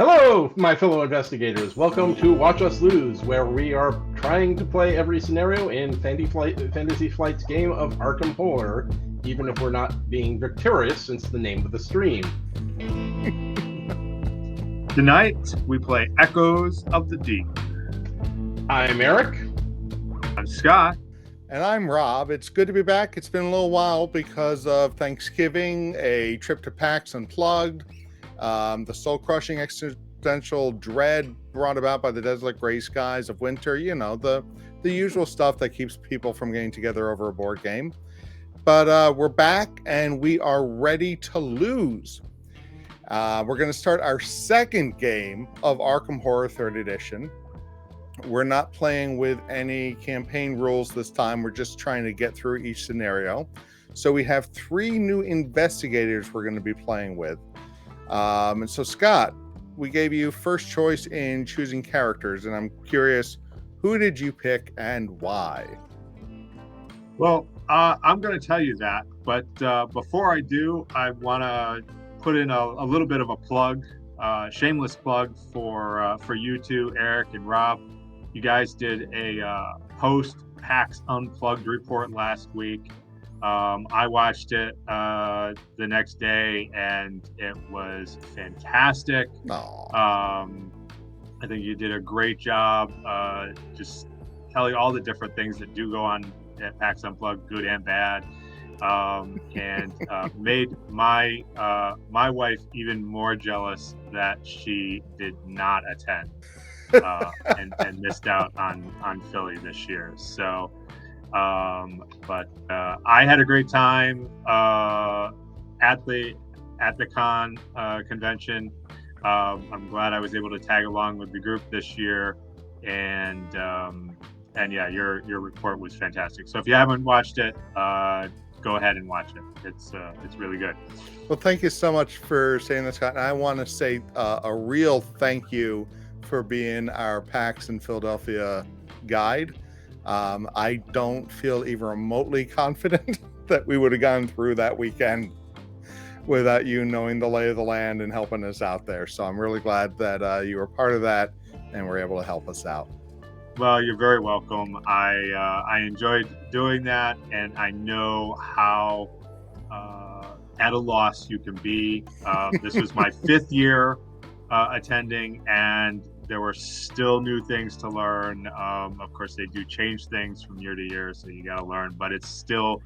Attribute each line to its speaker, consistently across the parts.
Speaker 1: Hello, my fellow investigators. Welcome to Watch Us Lose, where we are trying to play every scenario in Fantasy Flight's game of Arkham Horror, even if we're not being victorious since the name of the stream.
Speaker 2: Tonight, we play Echoes of the Deep.
Speaker 1: I'm Eric.
Speaker 2: I'm Scott.
Speaker 3: And I'm Rob. It's good to be back. It's been a little while because of Thanksgiving, a trip to PAX Unplugged, the soul-crushing existential dread brought about by the desolate gray skies of winter, the usual stuff that keeps people from getting together over a board game. But we're back, and we are ready to lose. We're going to start our second game of Arkham Horror 3rd Edition. We're not playing with any campaign rules this time. We're just trying to get through each scenario. So we have 3 new investigators we're going to be playing with. And so, Scott, we gave you first choice in choosing characters, and I'm curious, who did you pick and why?
Speaker 2: Well, I'm going to tell you that, but before I do, I want to put in a little bit of a plug, shameless plug for you two, Eric and Rob. You guys did a post-PAX Unplugged report last week. I watched it the next day, and it was fantastic. I think you did a great job just telling all the different things that do go on at PAX Unplugged, good and bad, and made my wife even more jealous that she did not attend and missed out on Philly this year. So. But I had a great time at the con convention. I'm glad I was able to tag along with the group this year, and yeah, your report was fantastic. So if you haven't watched it, go ahead and watch it. It's really good.
Speaker 3: Well, thank you so much for saying that, Scott. And I want to say a real thank you for being our PAX in Philadelphia guide. I don't feel even remotely confident that we would have gone through that weekend without you knowing the lay of the land and helping us out there. So I'm really glad that you were part of that and were able to help us out.
Speaker 2: Well, you're very welcome. I enjoyed doing that, and I know how at a loss you can be. This was my 5th year attending, and there were still new things to learn. Of course, they do change things from year to year, so you got to learn. But it's still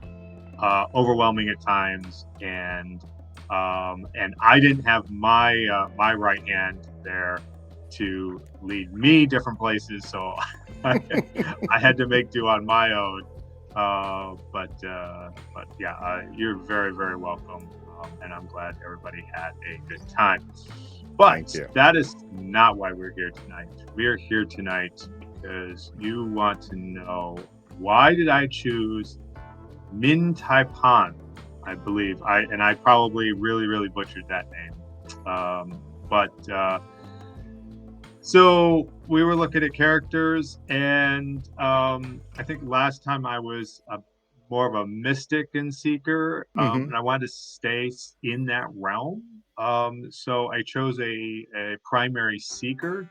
Speaker 2: overwhelming at times, and I didn't have my my right hand there to lead me different places, so I had to make do on my own. But yeah, you're very, very welcome, and I'm glad everybody had a good time. But that is not why we're here tonight. We're here tonight because you want to know, why did I choose Min Tai Pan? I believe I probably really butchered that name. So we were looking at characters, and I think last time I was more of a mystic and seeker, and I wanted to stay in that realm. So I chose a primary seeker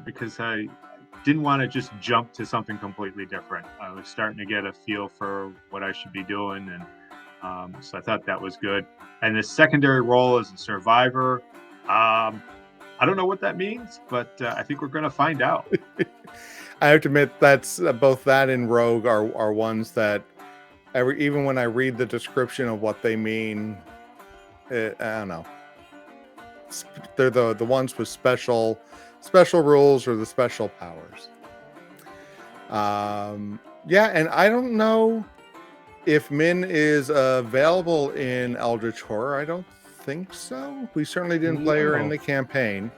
Speaker 2: because I didn't want to just jump to something completely different. I was starting to get a feel for what I should be doing, and so I thought that was good. And the secondary role is a survivor. I don't know what that means, but I think we're going to find out.
Speaker 3: I have to admit, that's both that and Rogue are ones that even when I read the description of what they mean, I don't know. They're the ones with special rules or the special powers. Yeah, and I don't know if Min is available in Eldritch Horror. I don't think so. We certainly didn't play her in the campaign.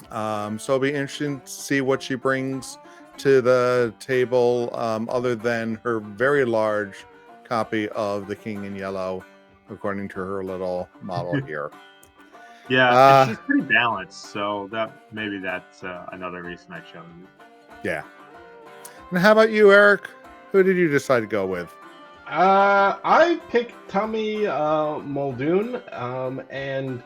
Speaker 3: So it'll be interesting to see what she brings to the table, other than her very large copy of The King in Yellow, according to her little model here.
Speaker 2: Yeah, she's pretty balanced, so that's another reason I chose it.
Speaker 3: Yeah. And how about you, Eric? Who did you decide to go with?
Speaker 1: I picked Tommy Muldoon, and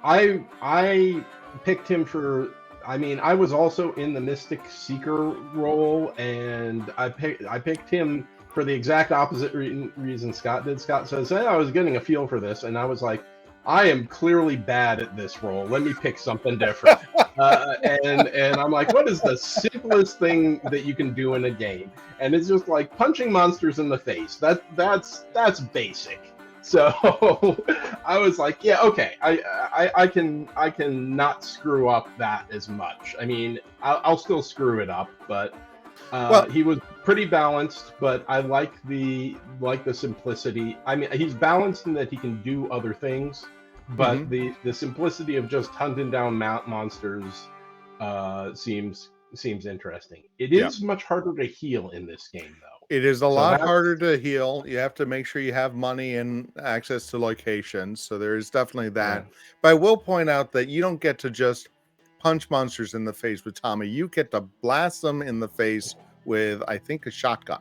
Speaker 1: I picked him for. I mean, I was also in the Mystic Seeker role, and I picked him for the exact opposite reason Scott did. Scott says, "Hey, I was getting a feel for this," and I was like, "I am clearly bad at this role. Let me pick something different." And I'm like, "What is the simplest thing that you can do in a game?" And it's just like punching monsters in the face. That's basic. So I was like, yeah, okay, I can not screw up that as much. I mean, I'll still screw it up, but
Speaker 3: Well,
Speaker 1: he was pretty balanced. But I like the simplicity. I mean, he's balanced in that he can do other things, but
Speaker 3: mhm.
Speaker 1: the simplicity of just hunting down monsters seems interesting. It
Speaker 3: Yeah.
Speaker 1: is much harder to heal in this game, though.
Speaker 3: It is a
Speaker 1: So
Speaker 3: lot
Speaker 1: that's
Speaker 3: harder to heal. You have to make sure you have money and access to locations. So there is definitely
Speaker 1: yeah.
Speaker 3: that. But I will point out that you don't get to just punch monsters in the face with Tommy. You get to blast them in the face with, I think, a shotgun.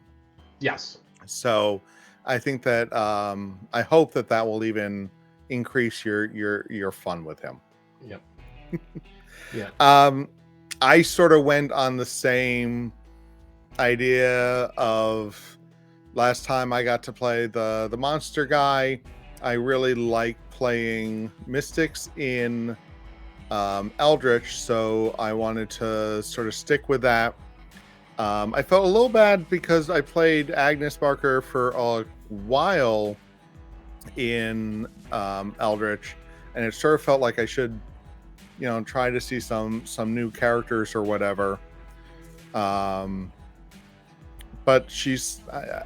Speaker 1: Yes.
Speaker 3: So I think that I hope that that will even increase your fun with him.
Speaker 1: Yep. Yeah.
Speaker 3: I sort of went on the same idea of last time I got to play the monster guy. I really like playing mystics in Eldritch, so I wanted to sort of stick with that. I felt a little bad because I played Agnes Barker for a while in Eldritch, and it sort of felt like I should, try to see some new characters or whatever. But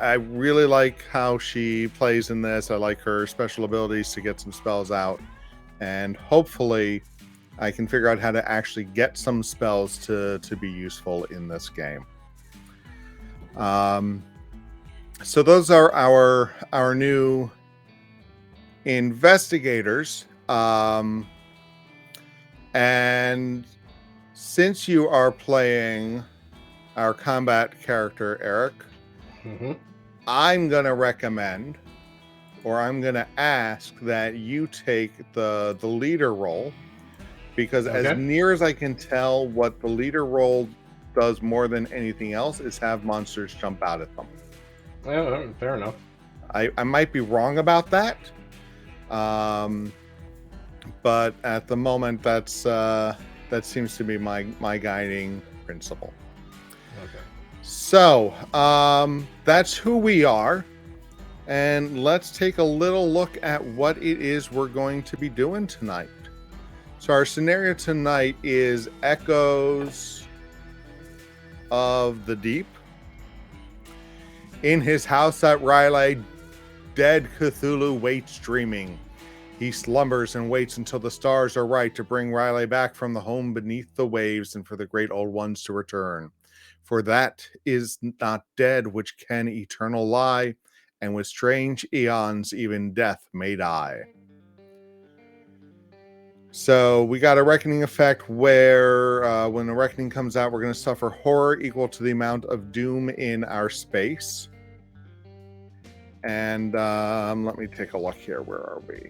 Speaker 3: I really like how she plays in this. I like her special abilities to get some spells out, and hopefully I can figure out how to actually get some spells to be useful in this game. So those are our new investigators. And since you are playing our combat character, Eric,
Speaker 1: Mm-hmm.
Speaker 3: I'm going to recommend, or I'm going to ask that you take the leader role, because as
Speaker 1: Okay.
Speaker 3: near as I can tell, what the leader role does more than anything else is have monsters jump out at them.
Speaker 1: Fair enough.
Speaker 3: I might be wrong about that. But at the moment, that seems to be my guiding principle.
Speaker 1: Okay.
Speaker 3: So that's who we are, and let's take a little look at what it is we're going to be doing tonight. So our scenario tonight is Echoes of the Deep. In his house at Rylai, dead Cthulhu waits dreaming. He slumbers and waits until the stars are right to bring Riley back from the home beneath the waves and for the great old ones to return. For that is not dead which can eternal lie, and with strange eons even death may die. So we got a reckoning effect where when the reckoning comes out, we're going to suffer horror equal to the amount of doom in our space. And let me take a look here. Where are we?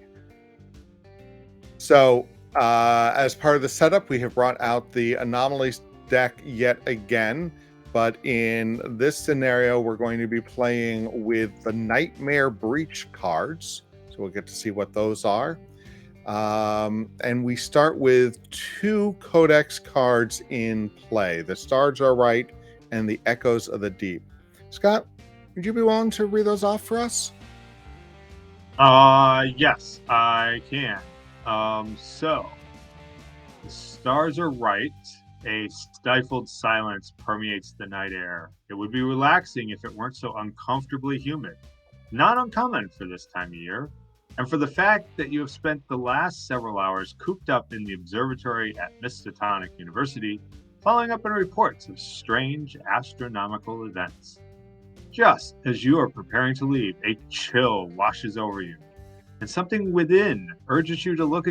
Speaker 3: So as part of the setup, we have brought out the anomalies deck yet again. But in this scenario, we're going to be playing with the Nightmare Breach cards. So we'll get to see what those are. And we start with 2 Codex cards in play. The Stars Are Right and the Echoes of the Deep. Scott, would you be willing to read those off for us?
Speaker 2: Yes, I can. So, the stars are right. A stifled silence permeates the night air. It would be relaxing if it weren't so uncomfortably humid. Not uncommon for this time of year, and for the fact that you have spent the last several hours cooped up in the observatory at Miskatonic University, following up on reports of strange astronomical events. Just as you are preparing to leave, a chill washes over you, and something within urges you to look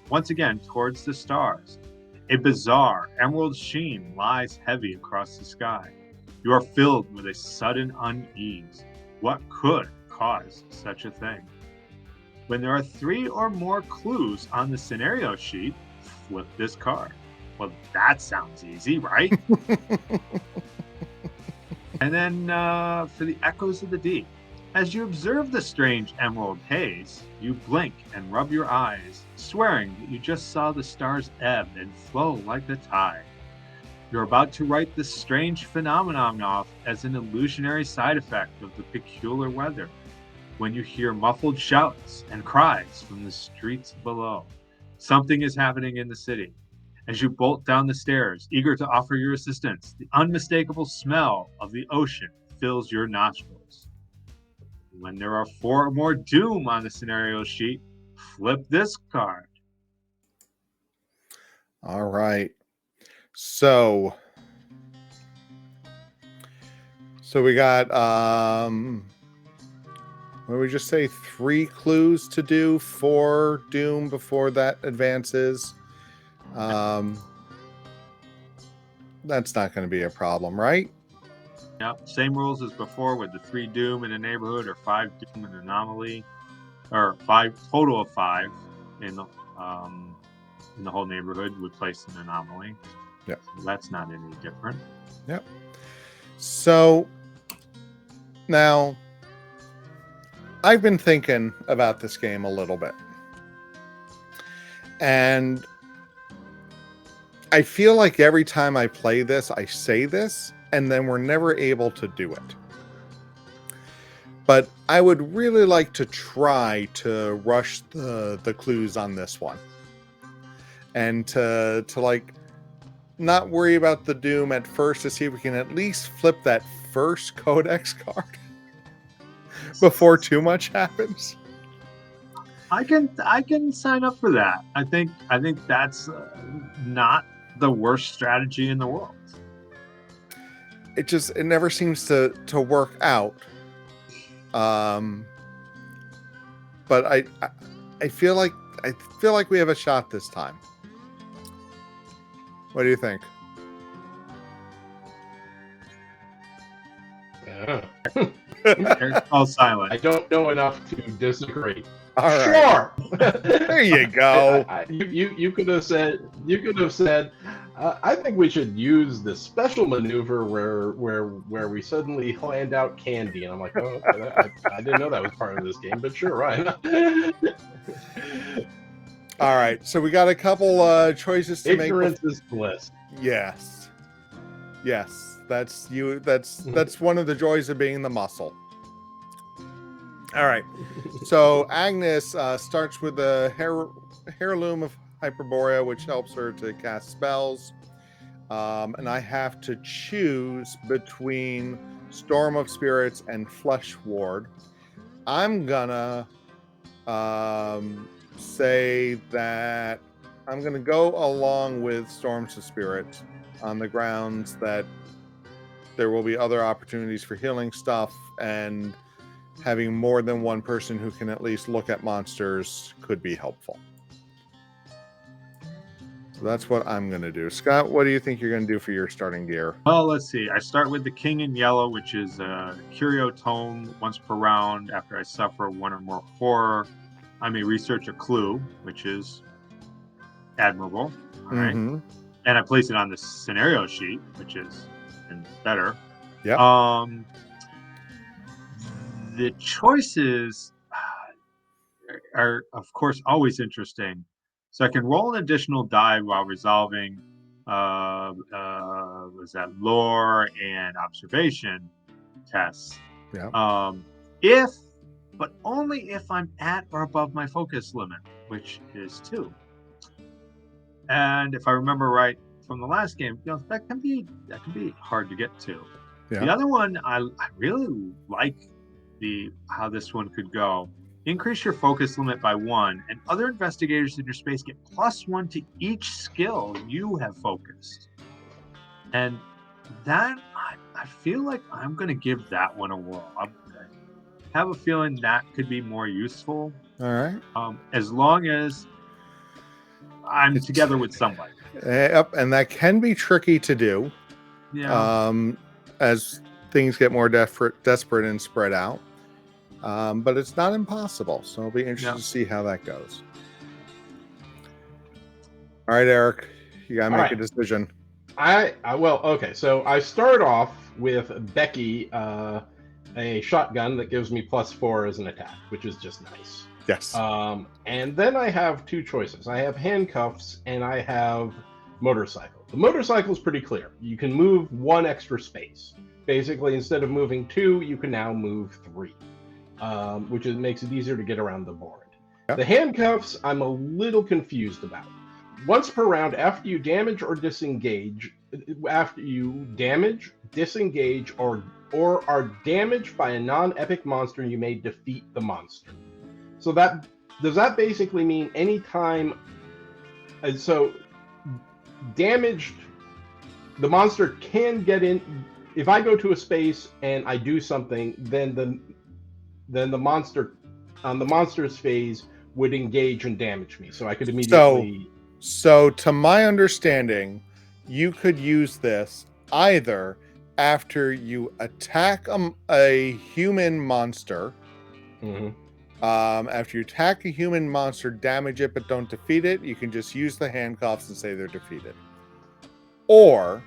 Speaker 2: once again, towards the stars. A bizarre emerald sheen lies heavy across the sky. You are filled with a sudden unease. What could cause such a thing? When there are 3 or more clues on the scenario sheet, flip this card. Well, that sounds easy, right? And then for the echoes of the deep. As you observe the strange emerald haze, you blink and rub your eyes, swearing that you just saw the stars ebb and flow like the tide. You're about to write this strange phenomenon off as an illusionary side effect of the peculiar weather, when you hear muffled shouts and cries from the streets below. Something is happening in the city. As you bolt down the stairs, eager to offer your assistance, the unmistakable smell of the ocean fills your nostrils. When there are 4 or more doom on the scenario sheet, flip this card.
Speaker 3: All right. So we got what did we just say? 3 clues to do for doom before that advances. That's not going to be a problem, right?
Speaker 2: Yep, same rules as before with the 3 doom in a neighborhood or 5 doom in an anomaly, or 5 total of 5 in the whole neighborhood would place an anomaly.
Speaker 3: Yeah,
Speaker 2: so that's not any different.
Speaker 3: Yep. So now I've been thinking about this game a little bit, and I feel like every time I play this, I say this, and then we're never able to do it. But I would really like to try to rush the clues on this one. And to like not worry about the doom at first, to see if we can at least flip that first codex card before too much happens.
Speaker 2: I can sign up for that. I think that's not the worst strategy in the world.
Speaker 3: It never seems to work out. But I feel like we have a shot this time. What do you think?
Speaker 1: Yeah.
Speaker 2: Eric's all silent.
Speaker 1: I don't know enough to disagree.
Speaker 3: All right.
Speaker 1: Sure.
Speaker 3: There you go.
Speaker 1: You could have said. I think we should use the special maneuver where we suddenly hand out candy, and I'm like, oh, okay, I didn't know that was part of this game, but sure, right.
Speaker 3: All right, so we got a couple choices to
Speaker 1: Ignorance is bliss.
Speaker 3: Yes, that's you. That's one of the joys of being the muscle. All right, so Agnes starts with the heirloom of Hyperborea, which helps her to cast spells, and I have to choose between Storm of Spirits and Flesh Ward. I'm gonna say that I'm gonna go along with Storms of Spirit on the grounds that there will be other opportunities for healing stuff, and having more than one person who can at least look at monsters could be helpful. So that's what I'm going to do. Scott, what do you think you're going to do for your starting gear?
Speaker 2: Well, let's see. I start with the King in Yellow, which is a curio tome once per round. After I suffer 1 or more horror, I may research a clue, which is admirable. All right.
Speaker 3: Mm-hmm.
Speaker 2: And I place it on the scenario sheet, which is even better.
Speaker 3: Yeah.
Speaker 2: The choices are, of course, always interesting. So I can roll an additional die while resolving was that lore and observation tests.
Speaker 3: Yeah.
Speaker 2: But only if I'm at or above my focus limit, which is 2. And if I remember right from the last game, that can be hard to get to.
Speaker 3: Yeah.
Speaker 2: The other one, I really like how this one could go. Increase your focus limit by 1, and other investigators in your space get +1 to each skill you have focused. And that, I feel like I'm going to give that one a whirl. I have a feeling that could be more useful.
Speaker 3: All right.
Speaker 2: As long as I'm together with somebody.
Speaker 3: Yep, and that can be tricky to do.
Speaker 2: Yeah.
Speaker 3: As things get more desperate and spread out. But it's not impossible. So I'll be interested to see how that goes. All right, Eric, you gotta make a decision.
Speaker 1: Okay. So I start off with Becky, a shotgun that gives me +4 as an attack, which is just nice.
Speaker 3: Yes.
Speaker 1: And then I have two choices. I have handcuffs and I have motorcycle. The motorcycle is pretty clear. You can move 1 extra space. Basically, instead of moving 2, you can now move 3, which makes it easier to get around the board.
Speaker 3: Yep.
Speaker 1: The handcuffs, I'm a little confused about. Once per round, after you damage or disengage, or are damaged by a non-epic monster, you may defeat the monster. So does that basically mean anytime? So damaged, the monster can get in. If I go to a space and I do something, then the monster on the monster's phase would engage and damage me. So I could immediately.
Speaker 3: So to my understanding, you could use this either after you attack a human monster.
Speaker 1: Mm-hmm.
Speaker 3: After you attack a human monster, damage it but don't defeat it, you can just use the handcuffs and say they're defeated. Or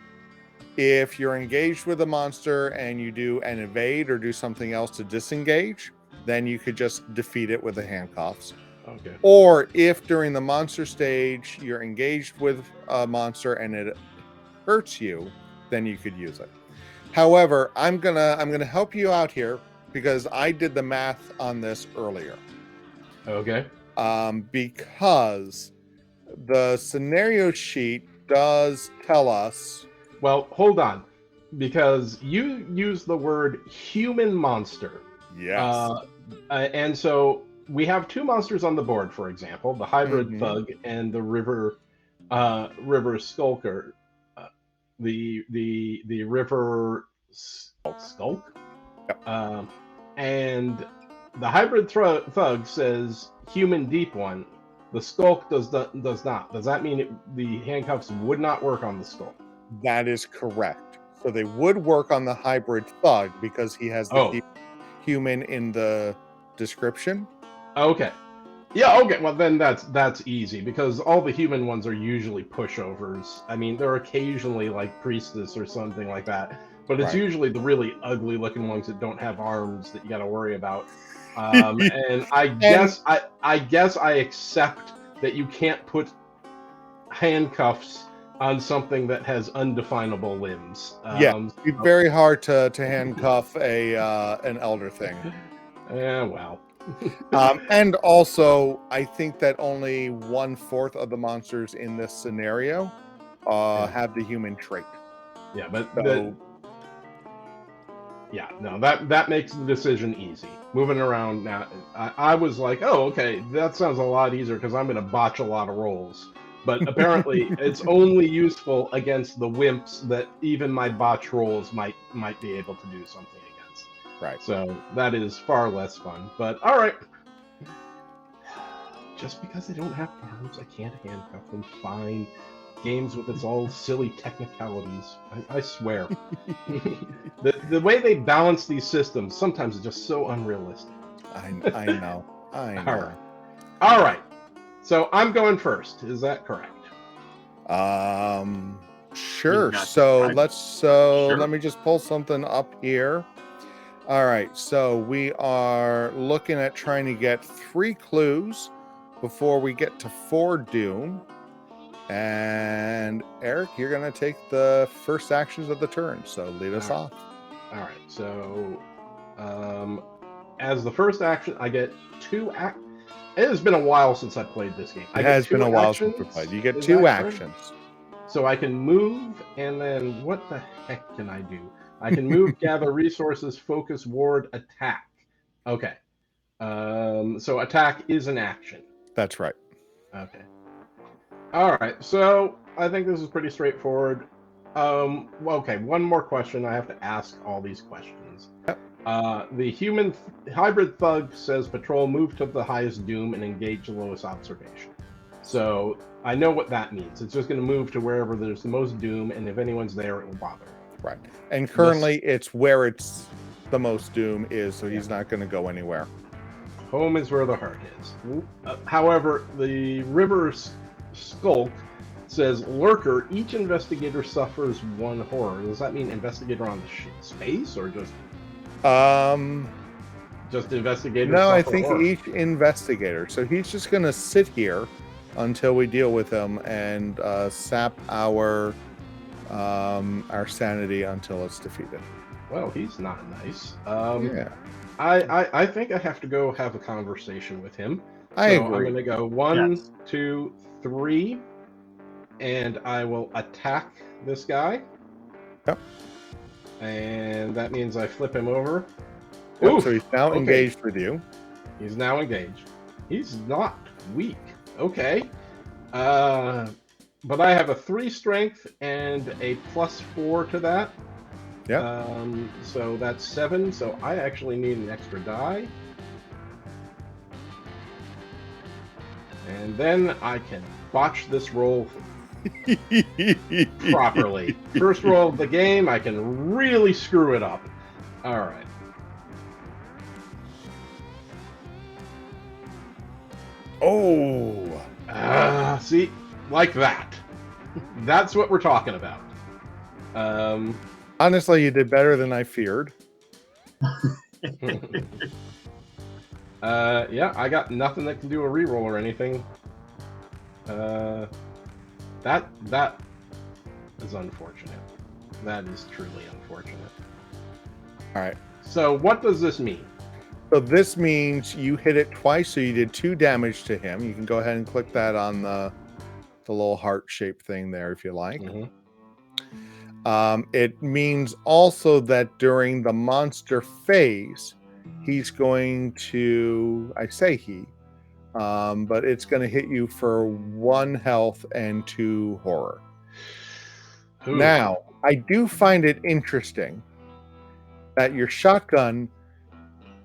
Speaker 3: if you're engaged with a monster and you do an evade or do something else to disengage, then you could just defeat it with the handcuffs.
Speaker 1: Okay.
Speaker 3: Or if during the monster stage you're engaged with a monster and it hurts you, then you could use it. However, I'm gonna help you out here because I did the math on this earlier.
Speaker 1: Okay.
Speaker 3: Because the scenario sheet does tell us.
Speaker 1: Well, hold on, because you use the word human monster.
Speaker 3: Yes.
Speaker 1: And so we have 2 monsters on the board, for example, the hybrid thug and the river skulker. The river skulk.
Speaker 3: Yep.
Speaker 1: And the hybrid thug says human deep one. The skulk does not. Does that mean the handcuffs would not work on the skulk?
Speaker 3: That is correct. So they would work on the hybrid thug because he has the human in the description.
Speaker 1: Okay. Yeah, okay. Well, then that's easy because all the human ones are usually pushovers. I mean, they're occasionally like priestess or something like that, but it's usually the really ugly looking ones that don't have arms that you got to worry about. And I guess I accept that you can't put handcuffs on something that has undefinable limbs.
Speaker 3: It'd be very hard to handcuff an elder thing.
Speaker 1: Yeah, well.
Speaker 3: And also, I think that only 1/4 of the monsters in this scenario have the human trait.
Speaker 1: Yeah, but
Speaker 3: So,
Speaker 1: that makes the decision easy. Moving around now, I was like, oh, okay, that sounds a lot easier because I'm going to botch a lot of rolls. But apparently, it's only useful against the wimps that even my botch rolls might be able to do something against.
Speaker 3: right.
Speaker 1: So that is far less fun. But all right. Just because they don't have arms, I can't handcuff them. Fine. Games with its all silly technicalities. I swear. The way they balance these systems sometimes is just so unrealistic.
Speaker 3: I know.
Speaker 1: All right. So I'm going first. Is that correct?
Speaker 3: Sure.
Speaker 2: Sure.
Speaker 3: Let me just pull something up here. All right. So we are looking at trying to get 3 clues before we get to 4 doom. And Eric, you're going to take the first actions of the turn. So lead us off.
Speaker 1: All right. So as the first action, I get 2 It has been a while since I played this game.
Speaker 3: It has been a while since we played. You get 2 actions.
Speaker 1: So I can move, and then what the heck can I do? I can move, gather resources, focus, ward, attack. Okay. So attack is an action.
Speaker 3: That's right.
Speaker 1: Okay. All right. So I think this is pretty straightforward. Okay. One more question. I have to ask all these questions.
Speaker 3: Yep.
Speaker 1: The human hybrid thug says patrol, move to the highest doom, and engage the lowest observation. So I know what that means. It's just going to move to wherever there's the most doom, and if anyone's there, it will bother.
Speaker 3: Right. And currently it's where it's the most doom is, so he's not going to go anywhere.
Speaker 1: Home is where the heart is. However, the river skulk says lurker. Each investigator suffers one horror. Does that mean investigator on the space or just investigators?
Speaker 3: No, I think
Speaker 1: horror?
Speaker 3: each investigator. So he's just going to sit here until we deal with him and sap our sanity until it's defeated.
Speaker 1: Well, he's not nice.
Speaker 3: Yeah.
Speaker 1: I think I have to go have a conversation with him.
Speaker 3: I agree.
Speaker 1: I'm going to go 1,
Speaker 2: Yes.
Speaker 1: 2, 3, and I will attack this guy.
Speaker 3: Yep.
Speaker 1: And that means I flip him over.
Speaker 3: Yep,
Speaker 1: Oof,
Speaker 3: so he's now
Speaker 1: okay.
Speaker 3: engaged with you.
Speaker 1: He's now engaged. He's not weak. Okay. But I have a 3 strength and a +4 to that.
Speaker 3: Yeah.
Speaker 1: So that's 7. So I actually need an extra die. And then I can botch this roll properly. First roll of the game, I can really screw it up. All right.
Speaker 3: Oh.
Speaker 1: See, like that. That's what we're talking about.
Speaker 3: Honestly, you did better than I feared.
Speaker 1: Yeah, I got nothing that can do a reroll or anything. That is unfortunate. That is truly unfortunate.
Speaker 3: All right.
Speaker 1: So what does this mean?
Speaker 3: So this means you hit it twice, so you did 2 damage to him. You can go ahead and click that on the little heart-shaped thing there if you like.
Speaker 1: Mm-hmm.
Speaker 3: It means also that during the monster phase, he's going to, I say he, but it's going to hit you for 1 health and 2 horror.
Speaker 1: Ooh.
Speaker 3: Now, I do find it interesting that your shotgun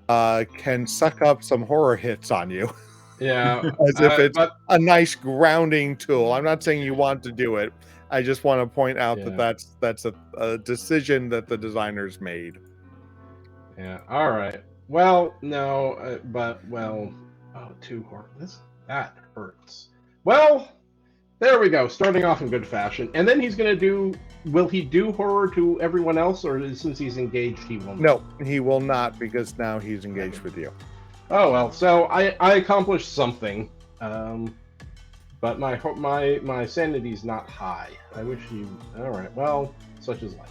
Speaker 3: can suck up some horror hits on you.
Speaker 1: Yeah.
Speaker 3: As if it's
Speaker 1: but
Speaker 3: a nice grounding tool. I'm not saying you want to do it. I just want to point out
Speaker 1: Yeah.
Speaker 3: that that's a decision that the designers made.
Speaker 1: yeah. All right. Well, no, oh, 2 horror. That hurts. Well, there we go. Starting off in good fashion, and then he's gonna do. Will he do horror to everyone else, or since he's engaged, he will not?
Speaker 3: No, he will not, because now he's engaged with you.
Speaker 1: Oh well, so I accomplished something, but my sanity's not high. I wish you. All right, well, such is life.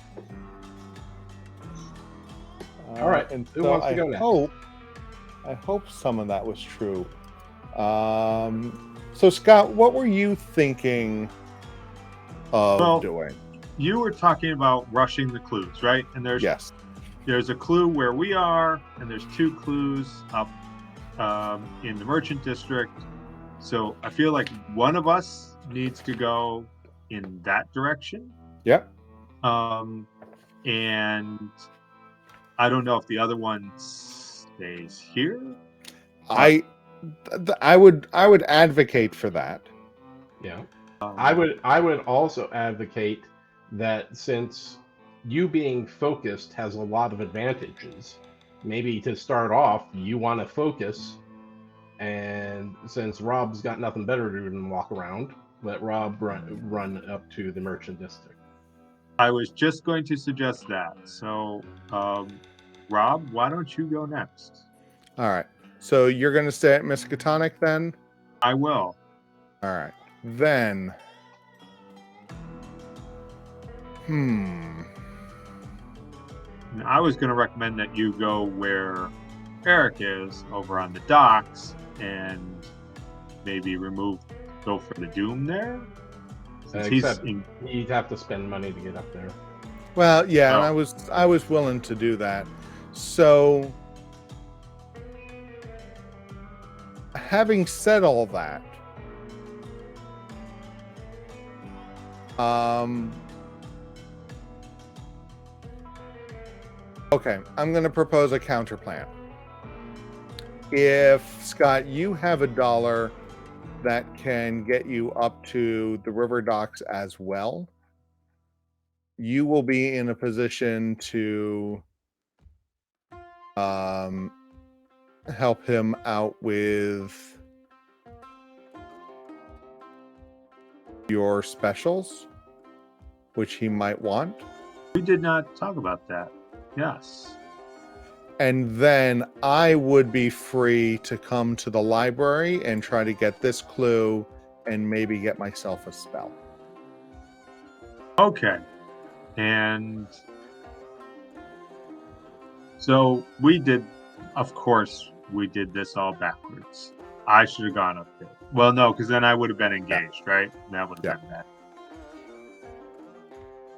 Speaker 1: All right,
Speaker 3: and
Speaker 1: who
Speaker 3: so
Speaker 1: wants to go next?
Speaker 3: I hope some of that was true. So Scott, what were you thinking of doing?
Speaker 2: You were talking about rushing the clues, right? And there's a clue where we are, and there's 2 clues up in the merchant district. So I feel like one of us needs to go in that direction.
Speaker 3: Yep.
Speaker 2: And I don't know if the other one stays here.
Speaker 3: I would advocate for that.
Speaker 1: Yeah. I would also advocate that since you being focused has a lot of advantages, maybe to start off you want to focus, and since Rob's got nothing better to do than walk around, let Rob run up to the merchant district.
Speaker 2: I was just going to suggest that. So, Rob, why don't you go next?
Speaker 3: All right. So you're going to stay at Miskatonic then?
Speaker 2: I will.
Speaker 3: All right. Then.
Speaker 2: I was going to recommend that you go where Eric is, over on the docks, and maybe go for the Doom there.
Speaker 1: Except he'd have to spend money to get up there.
Speaker 3: Well, yeah, and I was willing to do that. So, having said all that, okay, I'm going to propose a counter plan. If, Scott, you have $1 that can get you up to the river docks as well, you will be in a position to help him out with your specials, which he might want.
Speaker 2: We did not talk about that. Yes.
Speaker 3: And then I would be free to come to the library and try to get this clue and maybe get myself a spell.
Speaker 2: Okay. And so we did, of course, we did this all backwards. I should have gone up there. Well, no, because then I would have been engaged, right? That would have been that.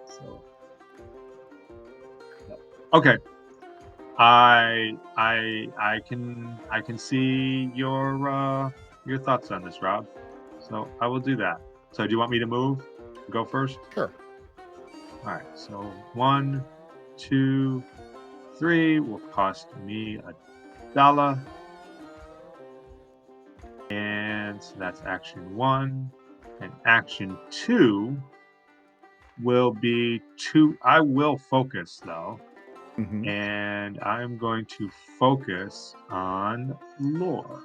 Speaker 2: So, okay. I can see your thoughts on this, Rob. So I will do that. So do you want me to move? Go first?
Speaker 3: Sure.
Speaker 2: All right. So 1, 2, 3 will cost me $1. And so that's action 1. And action 2 will be 2. I will focus though.
Speaker 3: Mm-hmm.
Speaker 2: And I'm going to focus on lore.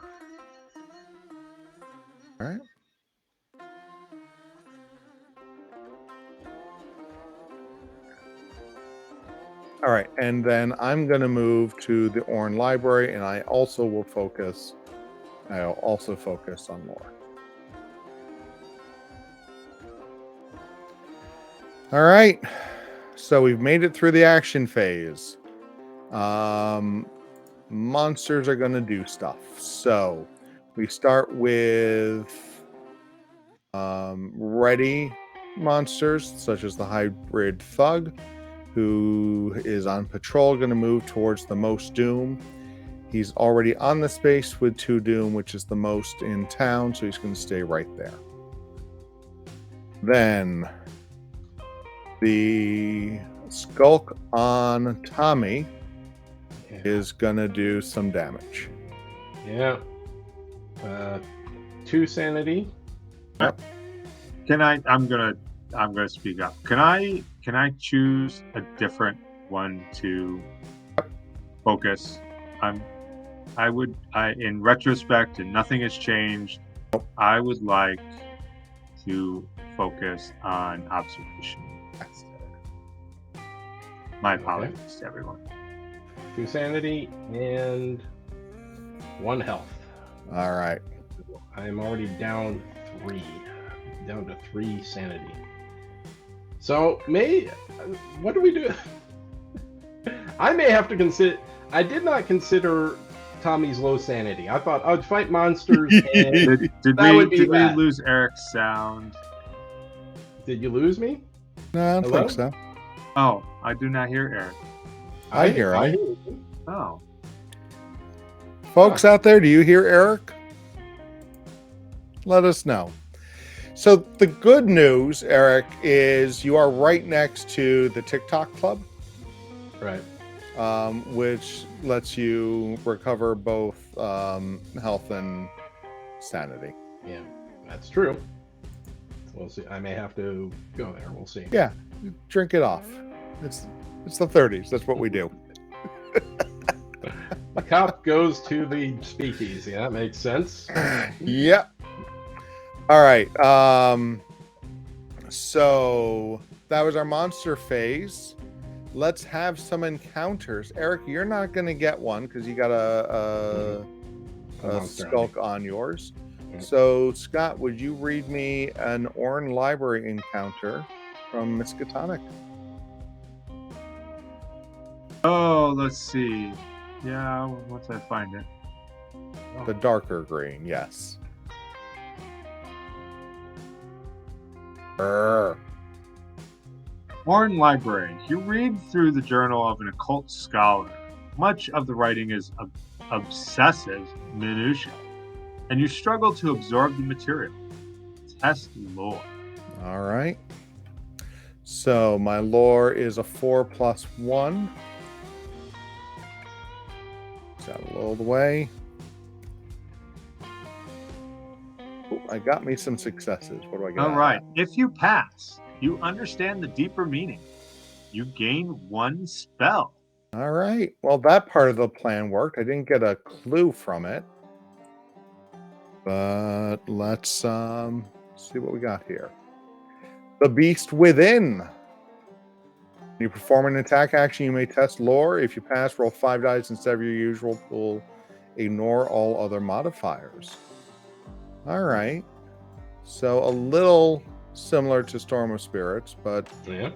Speaker 3: All right. All right, and then I'm going to move to the Orn Library, and I also will focus. I'll also focus on lore. All right, so we've made it through the action phase. Monsters are going to do stuff. So we start with ready monsters, such as the hybrid thug, who is on patrol, going to move towards the most doom. He's already on the space with 2 doom, which is the most in town, so he's going to stay right there. Then the skulk on Tommy is going to do some damage.
Speaker 1: Yeah. 2 sanity.
Speaker 3: Yep.
Speaker 2: I'm gonna speak up. Can I choose a different one to focus? In retrospect, and nothing has changed, I would like to focus on observation. My apologies to everyone.
Speaker 1: 2 sanity and 1 health.
Speaker 3: All right.
Speaker 1: I'm already down 3. Down to 3 sanity. So, what do we do? I may have to consider. I did not consider Tommy's low sanity. I thought I'd fight monsters. And
Speaker 2: did we lose Eric's sound?
Speaker 1: Did you lose me?
Speaker 3: No, I don't think so.
Speaker 2: Oh, I do not hear Eric.
Speaker 3: I hear him.
Speaker 1: you.
Speaker 2: Oh.
Speaker 3: Folks out there, do you hear Eric? Let us know. So the good news, Eric, is you are right next to the TikTok club.
Speaker 1: Right.
Speaker 3: Which lets you recover both health and sanity.
Speaker 1: Yeah, that's true. We'll see. I may have to go there. We'll see.
Speaker 3: Yeah, drink it off. It's the 30s. That's what we do.
Speaker 1: The cop goes to the speakeasy. That makes sense.
Speaker 3: Yep. All right. So that was our monster phase. Let's have some encounters. Eric, you're not going to get one because you got a skulk on yours. Mm-hmm. So, Scott, would you read me an Orn Library encounter from Miskatonic?
Speaker 2: Oh, let's see. Yeah, once I find it. Oh.
Speaker 3: The darker green, yes.
Speaker 2: Orn Library. You read through the journal of an occult scholar. Much of the writing is obsessive minutiae, and you struggle to absorb the material. Test lore.
Speaker 3: All right. So my lore is a 4+1. Out a little way. Ooh, I got me some successes. What do I get?
Speaker 2: All right. If you pass, you understand the deeper meaning. You gain 1 spell.
Speaker 3: All right. Well, that part of the plan worked. I didn't get a clue from it. But let's see what we got here. The Beast Within. When you perform an attack action, you may test lore. If you pass, roll 5 dice instead of your usual pool. Ignore all other modifiers. All right. So a little similar to Storm of Spirits, but
Speaker 1: Yeah.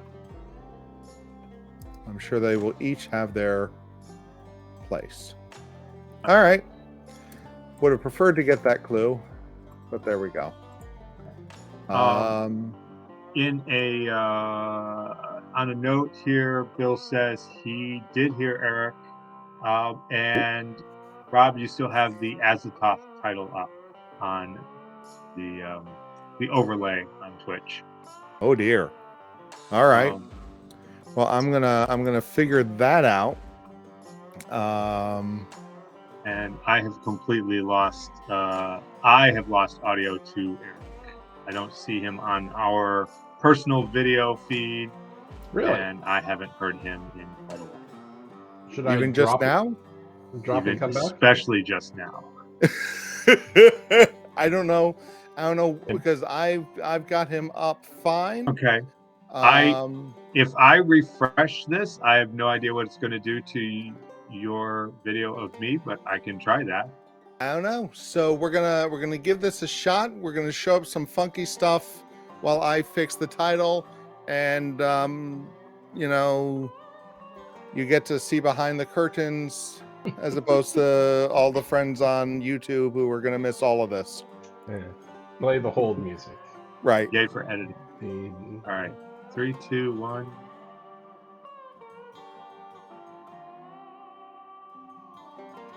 Speaker 3: I'm sure they will each have their place. All right. Would have preferred to get that clue, but there we go.
Speaker 2: In a on a note here, Bill says he did hear Eric, and Rob, you still have the Azathoth title up on the overlay on Twitch.
Speaker 3: Oh dear. All right. Well, I'm gonna figure that out.
Speaker 2: And I have completely lost. I have lost audio to Eric. I don't see him on our personal video feed.
Speaker 1: Really?
Speaker 2: And I haven't heard him in quite a while.
Speaker 1: Should
Speaker 3: Even
Speaker 1: I
Speaker 3: just
Speaker 1: drop
Speaker 3: now?
Speaker 1: Drop and come back?
Speaker 2: Especially just now.
Speaker 3: I don't know because I've got him up fine.
Speaker 2: Okay. If I refresh this, I have no idea what it's going to do to your video of me, but I can try that.
Speaker 3: I don't know. So we're gonna give this a shot. We're gonna show up some funky stuff while I fix the title, and you get to see behind the curtains as opposed to all the friends on YouTube who are gonna miss all of this.
Speaker 1: Yeah. Play the hold music.
Speaker 3: Right.
Speaker 2: Yay for editing. All right. 3, 2, 1.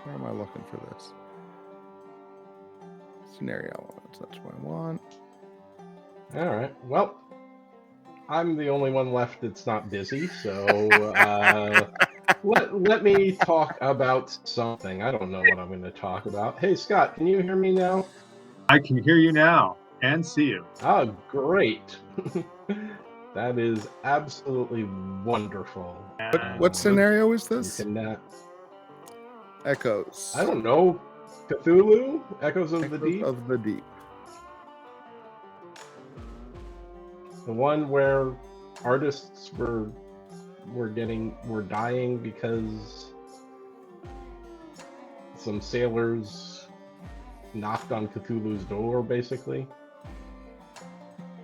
Speaker 3: Where am I looking for this? Scenario elements. That's what I want.
Speaker 1: All right. Well, I'm the only one left that's not busy, so let me talk about something. I don't know what I'm going to talk about. Hey, Scott, can you hear me now?
Speaker 2: I can hear you now and see you.
Speaker 1: Oh, great. That is absolutely wonderful.
Speaker 3: What scenario is this?
Speaker 1: You can,
Speaker 3: Echoes.
Speaker 1: I don't know. Cthulhu? Echoes of the Deep?
Speaker 3: Of the Deep.
Speaker 1: The one where artists were dying because some sailors knocked on Cthulhu's door, basically.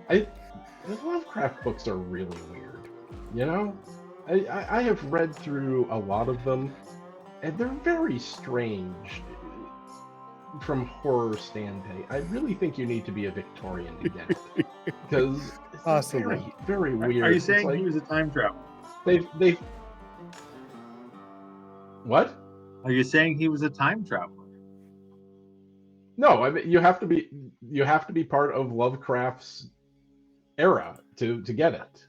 Speaker 1: The Lovecraft books are really weird, you know? I have read through a lot of them, and they're very strange from horror standpoint. I really think you need to be a Victorian to get it, because it's very, very weird.
Speaker 2: Are you saying he was a time traveler?
Speaker 1: They What?
Speaker 2: Are you saying he was a time traveler?
Speaker 1: No, I mean you have to be part of Lovecraft's era to get it.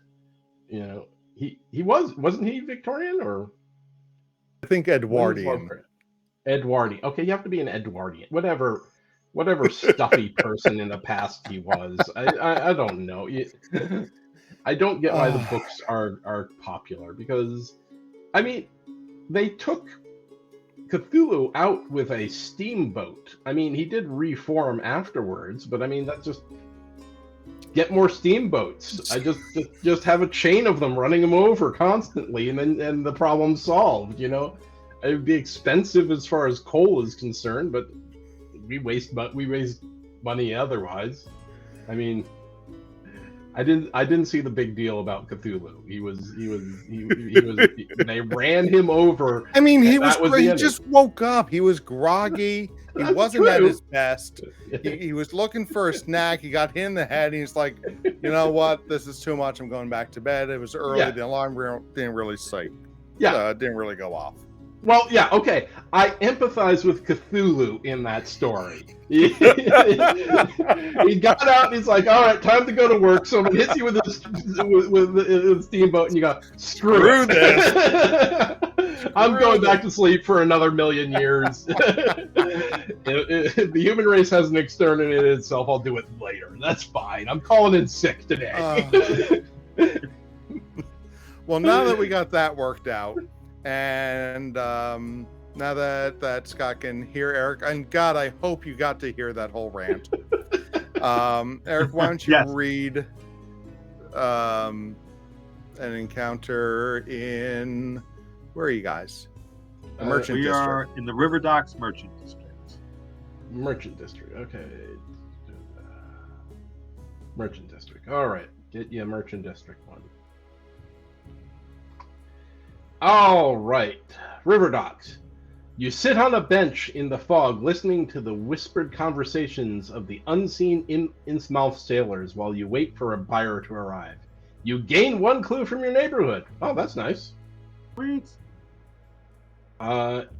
Speaker 1: You know, he wasn't he Victorian or?
Speaker 3: I think Edwardian.
Speaker 1: Edwardian. Okay, you have to be an Edwardian. Whatever stuffy person in the past he was. I don't know. I don't get why the books are popular, because I mean they took Cthulhu out with a steamboat. I mean, he did reform afterwards, but I mean that's just get more steamboats. I just have a chain of them running them over constantly, and the problem's solved. You know, it would be expensive as far as coal is concerned, but we waste money otherwise. I mean, I didn't see the big deal about Cthulhu. He was they ran him over.
Speaker 3: I mean, he just woke up. He was groggy. He wasn't at his best. He was looking for a snack. He got hit in the head. He's like, you know what? This is too much. I'm going back to bed. It was early. Yeah. The alarm didn't really didn't really go off.
Speaker 1: Well, yeah, okay. I empathize with Cthulhu in that story. He got out and he's like, all right, time to go to work. Someone hits you with a steamboat and you go, screw this. I'm going back to sleep for another 1,000,000 years. If the human race hasn't exterminated itself, I'll do it later. That's fine. I'm calling in sick today.
Speaker 3: Well, now that we got that worked out, And now that Scott can hear Eric, and God, I hope you got to hear that whole rant. Eric, why don't you
Speaker 2: Yes.
Speaker 3: read an encounter in, where are you guys? The Merchant
Speaker 2: We
Speaker 3: District.
Speaker 2: are in the River Docks Merchant District.
Speaker 1: Merchant District. Okay. Merchant District. All right. Get you a Merchant District one. All right. River Docks. You sit on a bench in the fog, listening to the whispered conversations of the unseen Innsmouth sailors while you wait for a buyer to arrive. You gain one clue from your neighborhood. Oh, that's nice.
Speaker 2: Sweet.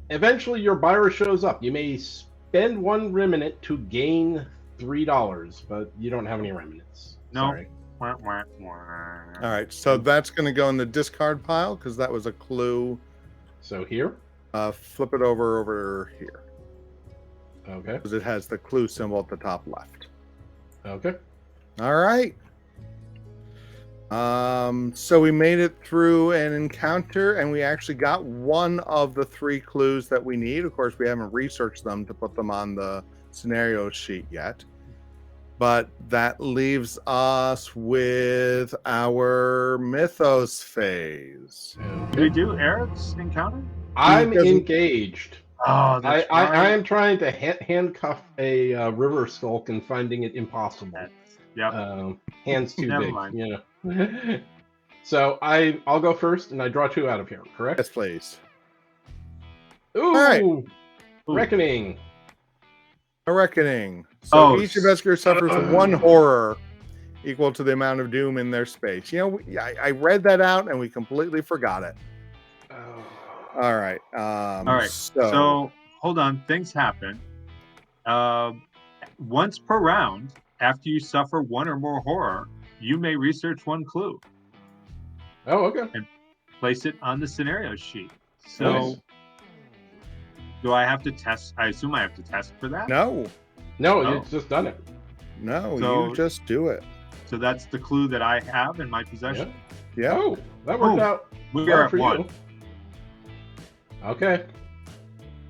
Speaker 1: Eventually, your buyer shows up. You may spend 1 remnant to gain $3, but you don't have any remnants.
Speaker 2: No.
Speaker 1: Sorry.
Speaker 2: Wah, wah, wah.
Speaker 3: All right, so that's going to go in the discard pile because that was a clue.
Speaker 1: So here?
Speaker 3: Flip it over here
Speaker 1: Okay.
Speaker 3: because it has the clue symbol at the top left.
Speaker 1: Okay.
Speaker 3: All right. So we made it through an encounter, and we actually got one of the 3 clues that we need. Of course, we haven't researched them to put them on the scenario sheet yet. But that leaves us with our Mythos phase.
Speaker 2: Did we do Eric's encounter?
Speaker 1: I'm
Speaker 3: doesn't-
Speaker 1: engaged.
Speaker 2: Oh, that's
Speaker 1: I
Speaker 2: right.
Speaker 1: am trying to handcuff a river skulk and finding it impossible.
Speaker 2: Yep.
Speaker 1: Hands too
Speaker 2: Never
Speaker 1: big.
Speaker 2: mind.
Speaker 1: You know. So I'll go first, and I draw 2 out of here. Correct?
Speaker 3: Yes, please.
Speaker 1: Ooh.
Speaker 3: right.
Speaker 2: Ooh.
Speaker 1: Reckoning.
Speaker 3: A reckoning. So
Speaker 2: Oh,
Speaker 3: each investigator suffers 1 horror equal to the amount of doom in their space. You know, I read that out and we completely forgot it.
Speaker 1: Oh.
Speaker 3: All right.
Speaker 2: All right. So hold on. Things happen. Once per round, after you suffer 1 or more horror, you may research 1 clue.
Speaker 1: Oh, okay.
Speaker 2: Place it on the scenario sheet. So,
Speaker 1: Nice.
Speaker 2: do I have to test? I assume I have to test for that.
Speaker 3: No,
Speaker 1: No,
Speaker 2: Oh.
Speaker 1: you've just done it.
Speaker 3: no,
Speaker 2: So-
Speaker 3: you just do it.
Speaker 2: So that's the clue that I have in my possession.
Speaker 3: Yeah.
Speaker 1: Oh, that worked
Speaker 2: Boom.
Speaker 1: out.
Speaker 2: We
Speaker 1: well
Speaker 2: are at
Speaker 1: for
Speaker 2: 1.
Speaker 1: you. Okay.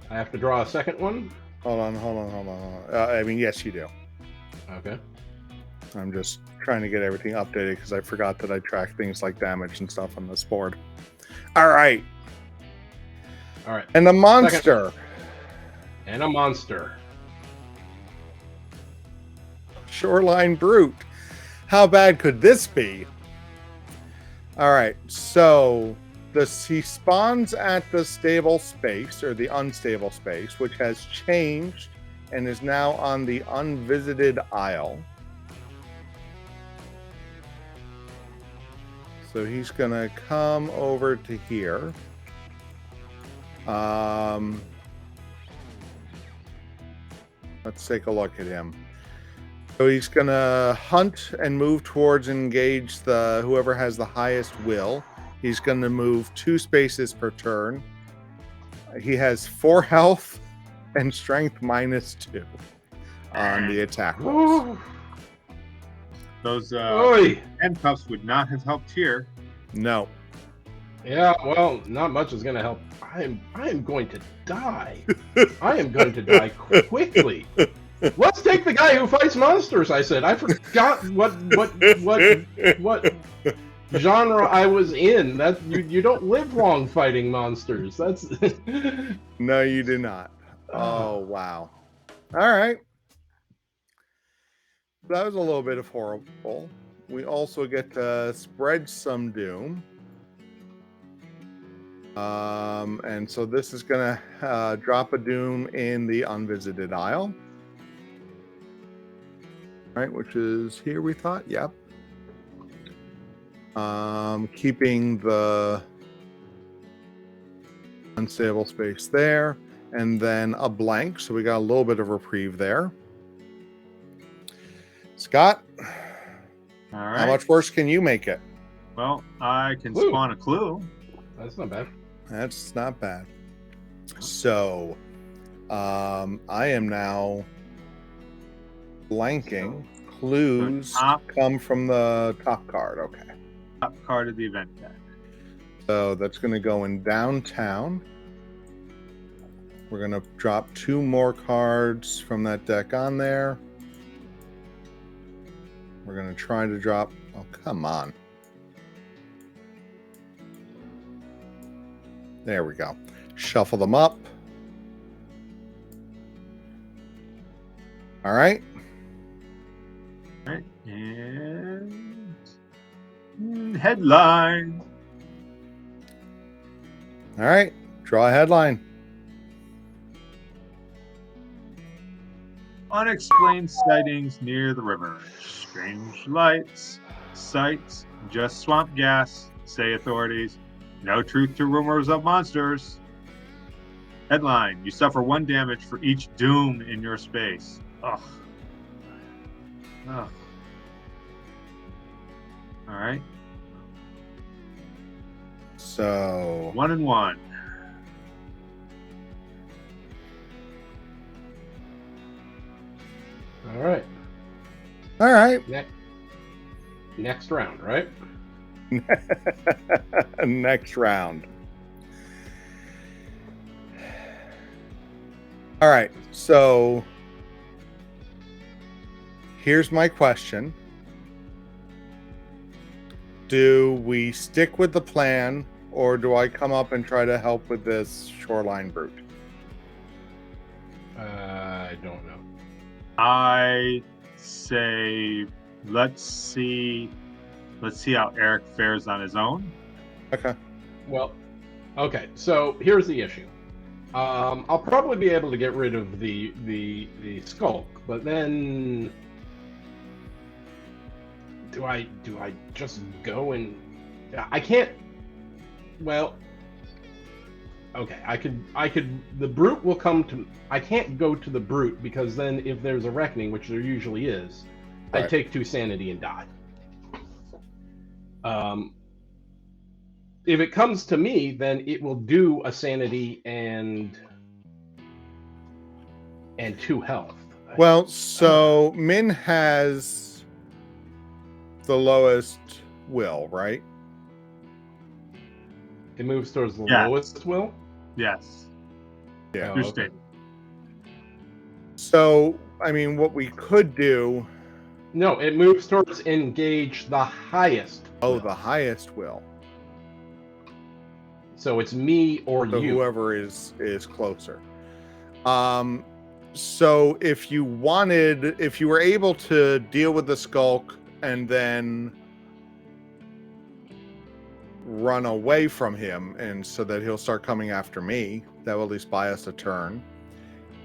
Speaker 1: I have to draw a second one.
Speaker 3: Hold on. I mean, yes, you do.
Speaker 1: Okay.
Speaker 3: I'm just trying to get everything updated because I forgot that I track things like damage and stuff on this board. All right.
Speaker 1: All right.
Speaker 3: And the monster.
Speaker 1: And a monster.
Speaker 3: Shoreline Brute. How bad could this be? All right. So he spawns at the stable space, or the unstable space, which has changed and is now on the unvisited isle. So he's gonna come over to here. Let's take a look at him. So he's gonna hunt and move towards engage whoever has the highest will. He's gonna move 2 spaces per turn. He has 4 health and strength -2 on the attack rolls.
Speaker 1: Ooh.
Speaker 2: Those
Speaker 1: Oy.
Speaker 2: handcuffs would not have helped here.
Speaker 3: No.
Speaker 1: Yeah, well, not much is going to help. I am going to die. I am going to die quickly. Let's take the guy who fights monsters. I said. I forgot what genre I was in. That you don't live long fighting monsters. That's
Speaker 3: No, you do not. Oh, wow. All right. That was a little bit of horrible. We also get to spread some doom. And so this is going to drop a doom in the unvisited isle. Right, which is here, we thought. Yep. Keeping the unstable space there. And then a blank. So we got a little bit of reprieve there. Scott,
Speaker 2: All right.
Speaker 3: how much worse can you make it?
Speaker 2: Well, I can
Speaker 1: Woo.
Speaker 2: spawn a clue.
Speaker 1: That's not bad.
Speaker 3: That's not bad. So, I am now blanking. Clues
Speaker 2: The top.
Speaker 3: come from the top card. Okay.
Speaker 2: Top card of the event deck.
Speaker 3: So that's going to go in downtown. We're going to drop 2 more cards from that deck on there. We're going to try to drop... Oh, come on. There we go. Shuffle them up. All right.
Speaker 2: All right. And headline.
Speaker 3: All right. Draw a headline.
Speaker 2: Unexplained sightings near the river. Strange lights, sights, just swamp gas, say authorities. No truth to rumors of monsters. Headline: you suffer 1 damage for each doom in your space. Ugh. Ugh. All right.
Speaker 3: So
Speaker 2: 1 and 1.
Speaker 1: All right.
Speaker 3: all right.
Speaker 1: Next round, right?
Speaker 3: Next round. All right. So here's my question. Do we stick with the plan, or do I come up and try to help with this shoreline brute?
Speaker 1: I don't know.
Speaker 2: I say let's see how Eric fares on his own.
Speaker 3: Okay.
Speaker 1: Well, okay. So here's the issue. I'll probably be able to get rid of the skulk, but then do I just go and I can't. Well, okay. I could. The brute will come to. I can't go to the brute because then if there's a reckoning, which there usually is,
Speaker 3: Right.
Speaker 1: I take 2 sanity and die. If it comes to me, then it will do a sanity and 2 health.
Speaker 3: Well, so Min has the lowest will, right?
Speaker 1: It moves towards the
Speaker 2: Yeah.
Speaker 1: lowest will.
Speaker 2: Yes.
Speaker 3: Yeah.
Speaker 1: Oh,
Speaker 2: Your
Speaker 1: okay.
Speaker 2: statement.
Speaker 3: So, I mean, what we could do...
Speaker 1: No, it moves towards engage the highest.
Speaker 3: Oh,
Speaker 1: will.
Speaker 3: the highest will.
Speaker 1: So it's me or
Speaker 3: So
Speaker 1: you.
Speaker 3: whoever is closer. So if you were able to deal with the skulk and then run away from him, and so that he'll start coming after me, that will at least buy us a turn.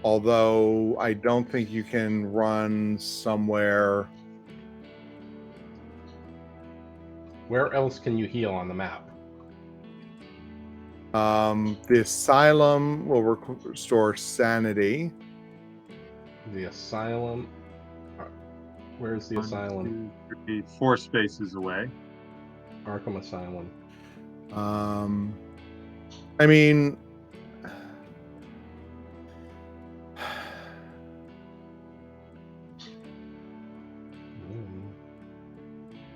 Speaker 3: Although I don't think you can run somewhere.
Speaker 1: Where else can you heal on the map?
Speaker 3: The asylum will restore sanity.
Speaker 1: The asylum. Where's the
Speaker 2: 1,
Speaker 1: asylum?
Speaker 2: 2, 3, 4 spaces away.
Speaker 1: Arkham Asylum.
Speaker 3: I mean,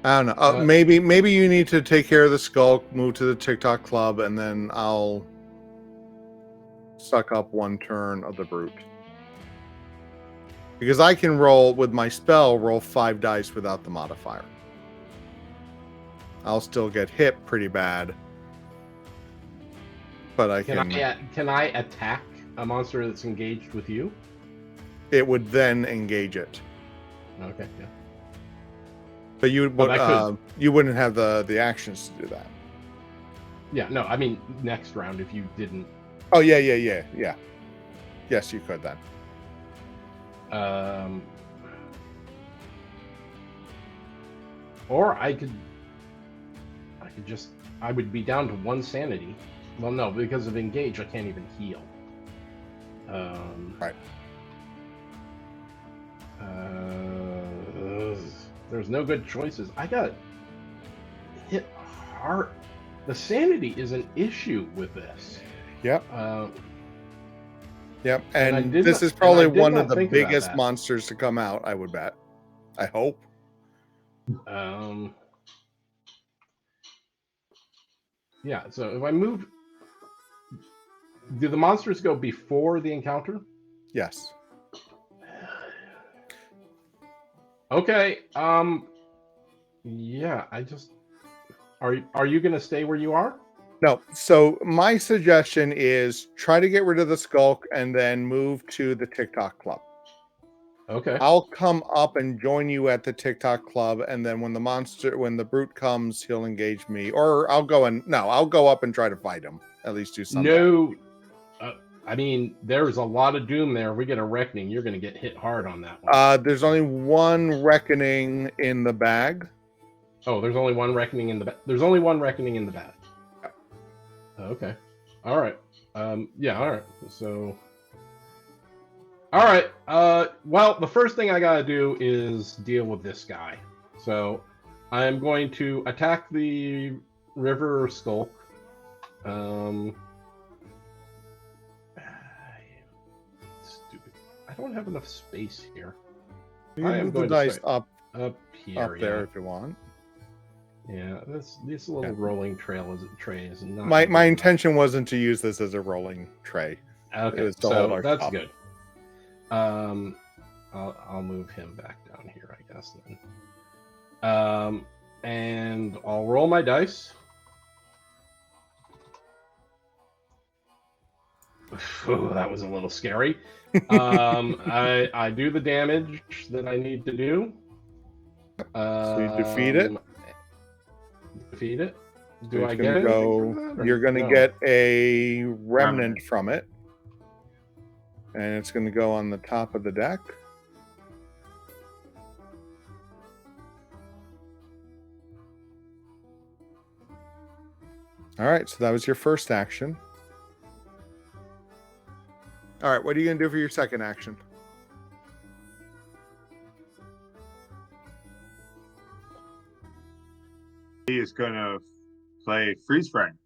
Speaker 3: I don't know. Maybe you need to take care of the skulk, move to the TikTok club, and then I'll suck up 1 turn of the brute. Because I can roll with my spell, roll 5 dice without the modifier. I'll still get hit pretty bad, but I can.
Speaker 1: Can I attack a monster that's engaged with you?
Speaker 3: It would then engage it.
Speaker 1: Okay. Yeah.
Speaker 3: But you
Speaker 1: Well,
Speaker 3: you wouldn't have the actions to do that.
Speaker 1: Yeah. No. I mean, next round if you didn't.
Speaker 3: Oh yeah. Yes, you could then.
Speaker 1: Or I could just. I would be down to 1 sanity. Well, no, because of engage, I can't even heal.
Speaker 3: Right.
Speaker 1: There's no good choices. I got hit hard. The sanity is an issue with this.
Speaker 3: Yep. Yep.
Speaker 1: And
Speaker 3: And this is probably one of the biggest
Speaker 1: that.
Speaker 3: monsters to come out, I would bet. I hope.
Speaker 1: Yeah, so if I move, do the monsters go before the encounter?
Speaker 3: Yes.
Speaker 1: Okay. Yeah, I just are you gonna stay where you are?
Speaker 3: No. So my suggestion is try to get rid of the skulk and then move to the TikTok club.
Speaker 1: Okay.
Speaker 3: I'll come up and join you at the TikTok club, and then when the brute comes, he'll engage me, or I'll go up and try to fight him. At least do some damage.
Speaker 1: No, I mean there's a lot of doom there. If we get a reckoning, you're gonna get hit hard on that one.
Speaker 3: There's only one reckoning in the bag.
Speaker 1: Oh, there's only one reckoning in the bag. There's only one reckoning in the bag. Okay. All right. Yeah. All right. So. All right. Well, the first thing I gotta do is deal with this guy. So, I'm going to attack the river skulk. Stupid. I don't have enough space here.
Speaker 3: You
Speaker 1: I
Speaker 3: can
Speaker 1: am
Speaker 3: move the
Speaker 1: going to
Speaker 3: dice
Speaker 1: start
Speaker 3: up
Speaker 1: up here.
Speaker 3: there
Speaker 1: Yeah.
Speaker 3: if you want.
Speaker 1: Yeah. This little rolling tray is not.
Speaker 3: My intention wasn't to use this as a rolling tray.
Speaker 1: Okay.
Speaker 3: It was to hold
Speaker 1: So
Speaker 3: our
Speaker 1: that's
Speaker 3: stuff.
Speaker 1: good. I'll move him back down here, I guess then. And I'll roll my dice. Ooh, that was a little scary. I do the damage that I need to do.
Speaker 3: So you defeat it.
Speaker 1: Defeat it.
Speaker 3: So
Speaker 1: Do I
Speaker 3: it's
Speaker 1: get
Speaker 3: gonna
Speaker 1: anything from that, or
Speaker 3: You're going to
Speaker 1: no?
Speaker 3: get a remnant from it, and it's going to go on the top of the deck. All right, so that was your first action. All right, what are you going to do for your second action?
Speaker 2: He is going to play freeze frame.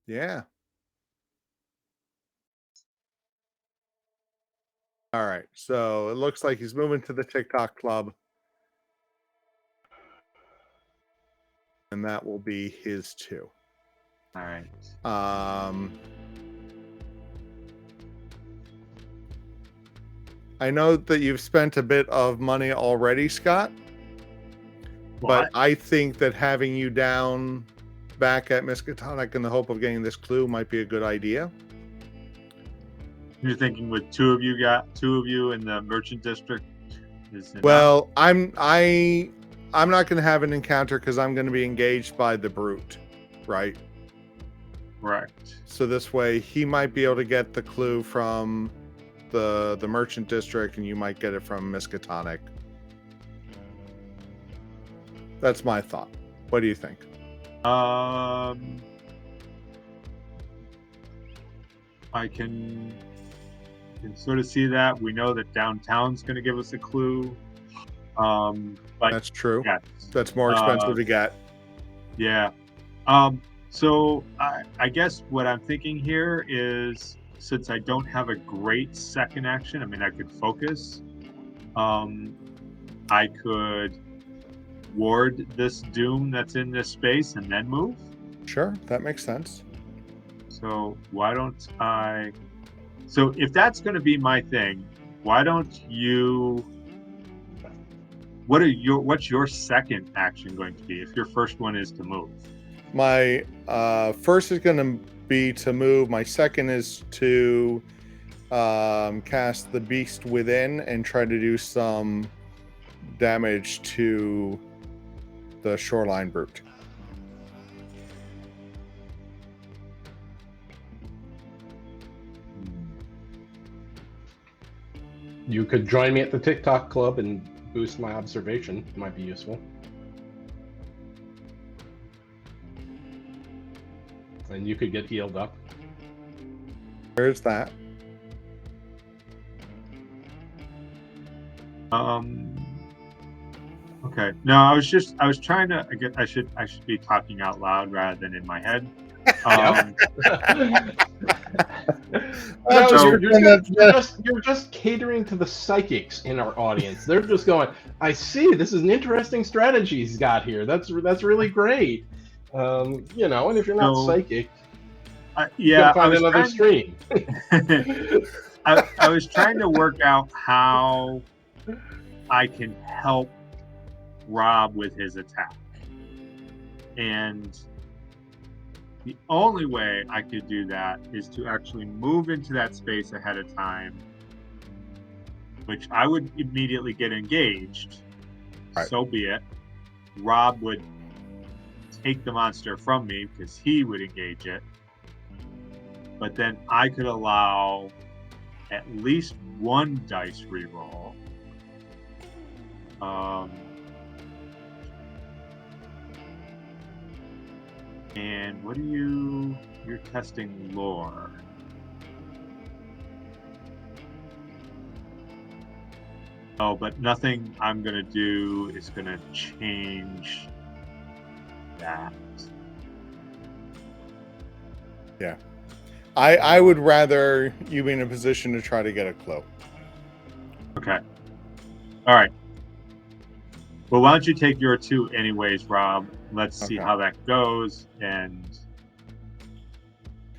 Speaker 3: Yeah. All right, so it looks like he's moving to the TikTok club. And that will be his two.
Speaker 2: All right.
Speaker 3: I know that you've spent a bit of money already, Scott. But I think that having you down back at Miskatonic in the hope of getting this clue might be a good idea.
Speaker 2: You're thinking with two of you in the merchant district is enough?
Speaker 3: Well, I'm not going to have an encounter because I'm going to be engaged by the brute, right?
Speaker 2: Correct.
Speaker 3: So this way, he might be able to get the clue from the merchant district, and you might get it from Miskatonic. That's my thought. What do you think?
Speaker 2: I can sort of see that. We know that downtown's going to give us a clue. But
Speaker 3: That's true.
Speaker 2: yes.
Speaker 3: That's more expensive to get.
Speaker 2: Yeah. So I guess what I'm thinking here is, since I don't have a great second action, I mean, I could focus. I could ward this doom that's in this space and then move.
Speaker 3: Sure, that makes sense.
Speaker 2: So why don't I? So if that's going to be my thing, why don't you? What's your second action going to be if your first one is to move?
Speaker 3: My first is going to be to move. My second is to cast the Beast Within and try to do some damage to the Shoreline Brute.
Speaker 1: You could join me at the TikTok club and boost my observation. It might be useful. And you could get healed up.
Speaker 3: Where's that?
Speaker 2: Okay. No, I was trying to. I should be talking out loud rather than in my head.
Speaker 1: No,
Speaker 3: So-
Speaker 1: you're just catering to the psychics in our audience. They're just going, I see, this is an interesting strategy he's got here. That's really great. And if you're not
Speaker 2: So,
Speaker 1: psychic, you
Speaker 2: yeah,
Speaker 1: gotta find another stream.
Speaker 2: I was trying to work out how I can help Rob with his attack. And the only way I could do that is to actually move into that space ahead of time, which I would immediately get engaged.
Speaker 3: Right.
Speaker 2: So be it. Rob would take the monster from me because he would engage it. But then I could allow at least one dice reroll. And what are you're testing lore. Oh, but nothing I'm going to do is going to change that.
Speaker 3: Yeah. I would rather you be in a position to try to get a clue.
Speaker 2: Okay. All right. Well, why don't you take your 2 anyways, Rob? Let's see how that goes. And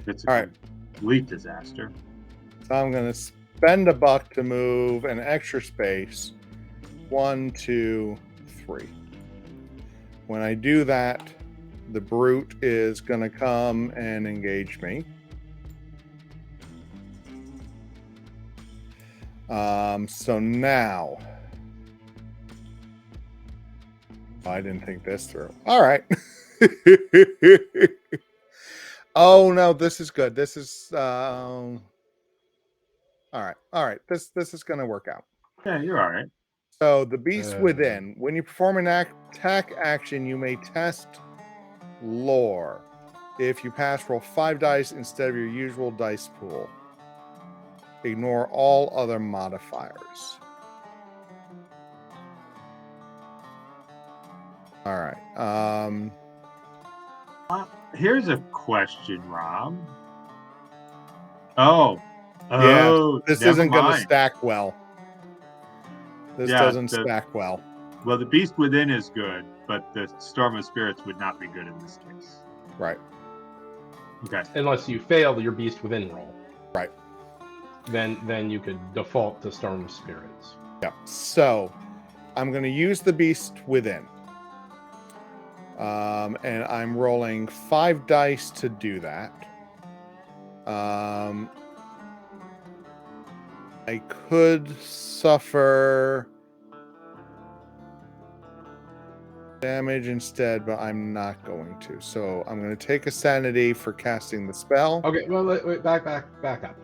Speaker 2: it's a complete disaster.
Speaker 3: So I'm going to spend $1 to move an extra space. 1, 2, 3. When I do that, the brute is going to come and engage me. So now, I didn't think this through. All right. Oh no, this is good. This is all right. This is going to work out.
Speaker 2: Yeah, you're all right.
Speaker 3: So the beast within. When you perform an attack action, you may test lore. If you pass, roll 5 dice instead of your usual dice pool. Ignore all other modifiers. All right.
Speaker 2: Here's a question, Rob. Oh,
Speaker 3: this isn't going to stack well. This doesn't stack well.
Speaker 2: Well, the beast within is good, but the storm of spirits would not be good in this case.
Speaker 3: Right.
Speaker 2: Okay.
Speaker 1: Unless you fail your beast within roll.
Speaker 3: Right.
Speaker 1: Then you could default to storm of spirits.
Speaker 3: Yeah. So I'm going to use the beast within. And I'm rolling 5 dice to do that. I could suffer damage instead, but I'm not going to. So I'm going to take a sanity for casting the spell.
Speaker 1: Okay, well, wait, back up.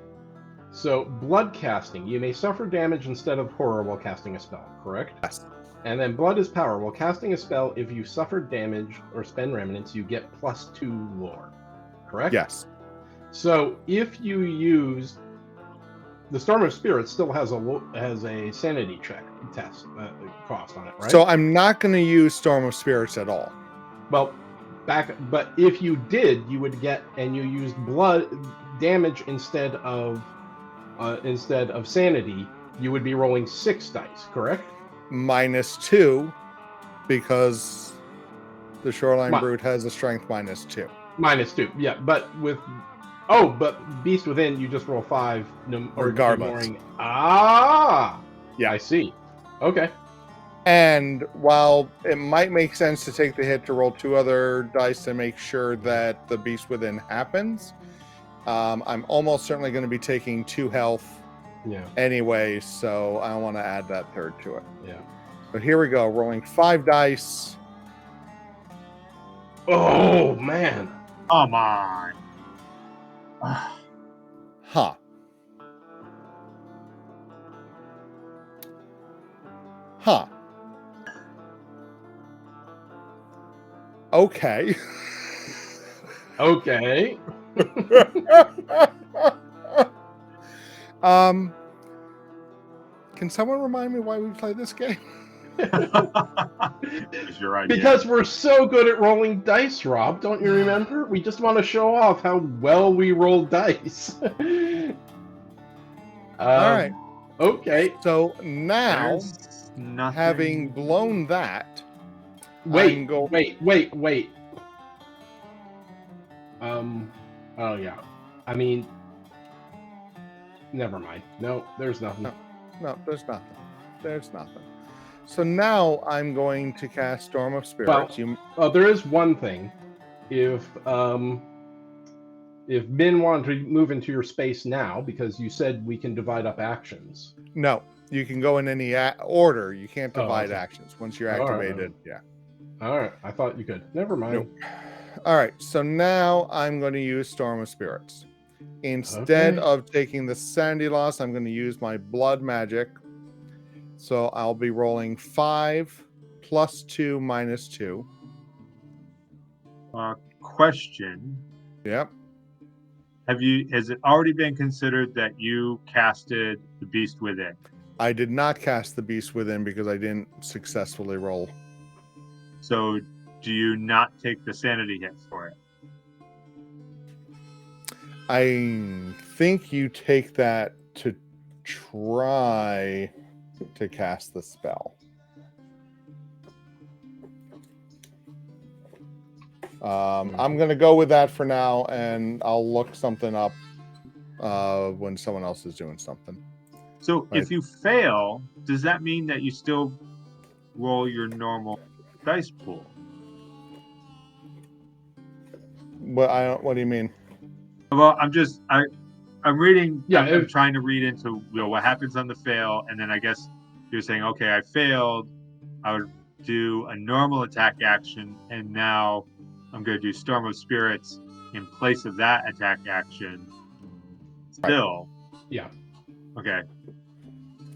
Speaker 1: So, blood casting. You may suffer damage instead of horror while casting a spell, correct?
Speaker 3: Yes.
Speaker 1: And then blood is power. While casting a spell, if you suffer damage or spend remnants, you get +2 lore, correct?
Speaker 3: Yes.
Speaker 1: So, if you use... The Storm of Spirits still has a sanity check test cost on it, right?
Speaker 3: So I'm not going to use Storm of Spirits at all.
Speaker 1: Well, but if you did, you would get, and you used blood damage instead of sanity, you would be rolling 6 dice, correct?
Speaker 3: -2, because the Shoreline Brute has a strength -2.
Speaker 1: -2, yeah, but Beast Within, you just roll 5,
Speaker 3: regardless.
Speaker 1: Yeah,
Speaker 3: I
Speaker 1: see. Okay.
Speaker 3: And while it might make sense to take the hit to roll 2 other dice to make sure that the Beast Within happens, I'm almost certainly going to be taking 2 health anyway, so I want to add that 3rd to it.
Speaker 1: Yeah.
Speaker 3: So here we go, rolling 5 dice.
Speaker 1: Oh, man.
Speaker 2: Come on.
Speaker 3: Huh. Huh. Okay.
Speaker 1: Okay.
Speaker 3: Can someone remind me why we play this game?
Speaker 2: Your idea.
Speaker 1: Because we're so good at rolling dice, Rob. Don't you remember? We just want to show off how well we roll dice.
Speaker 3: All right.
Speaker 1: Okay.
Speaker 3: So now, having blown that,
Speaker 1: wait. Oh yeah. I mean, never mind. No, there's nothing.
Speaker 3: No, there's nothing. There's nothing. So now I'm going to cast Storm of Spirits.
Speaker 1: There is one thing. If Min wanted to move into your space now, because you said we can divide up actions.
Speaker 3: No, you can go in any order. You can't divide
Speaker 1: okay.
Speaker 3: actions once you're
Speaker 1: All right.
Speaker 3: activated. Yeah.
Speaker 1: All right. I thought you could. Never mind.
Speaker 3: Nope. All right. So now I'm going to use Storm of Spirits. Instead of taking the sanity loss, I'm going to use my blood magic. So I'll be rolling 5 plus 2 minus 2.
Speaker 2: Question.
Speaker 3: Yep.
Speaker 2: Has it already been considered that you casted the Beast Within?
Speaker 3: I did not cast the Beast Within because I didn't successfully roll.
Speaker 2: So do you not take the sanity hit for it?
Speaker 3: I think you take that to try to cast the spell. I'm going to go with that for now, and I'll look something up when someone else is doing something.
Speaker 2: So if you fail, does that mean that you still roll your normal dice pool?
Speaker 3: What do you mean?
Speaker 2: Well, I'm reading.
Speaker 1: Yeah,
Speaker 2: I'm trying to read into what happens on the fail, and then I guess you're saying, okay, I failed. I would do a normal attack action, and now I'm going to do Storm of Spirits in place of that attack action. Still,
Speaker 1: yeah.
Speaker 2: Okay.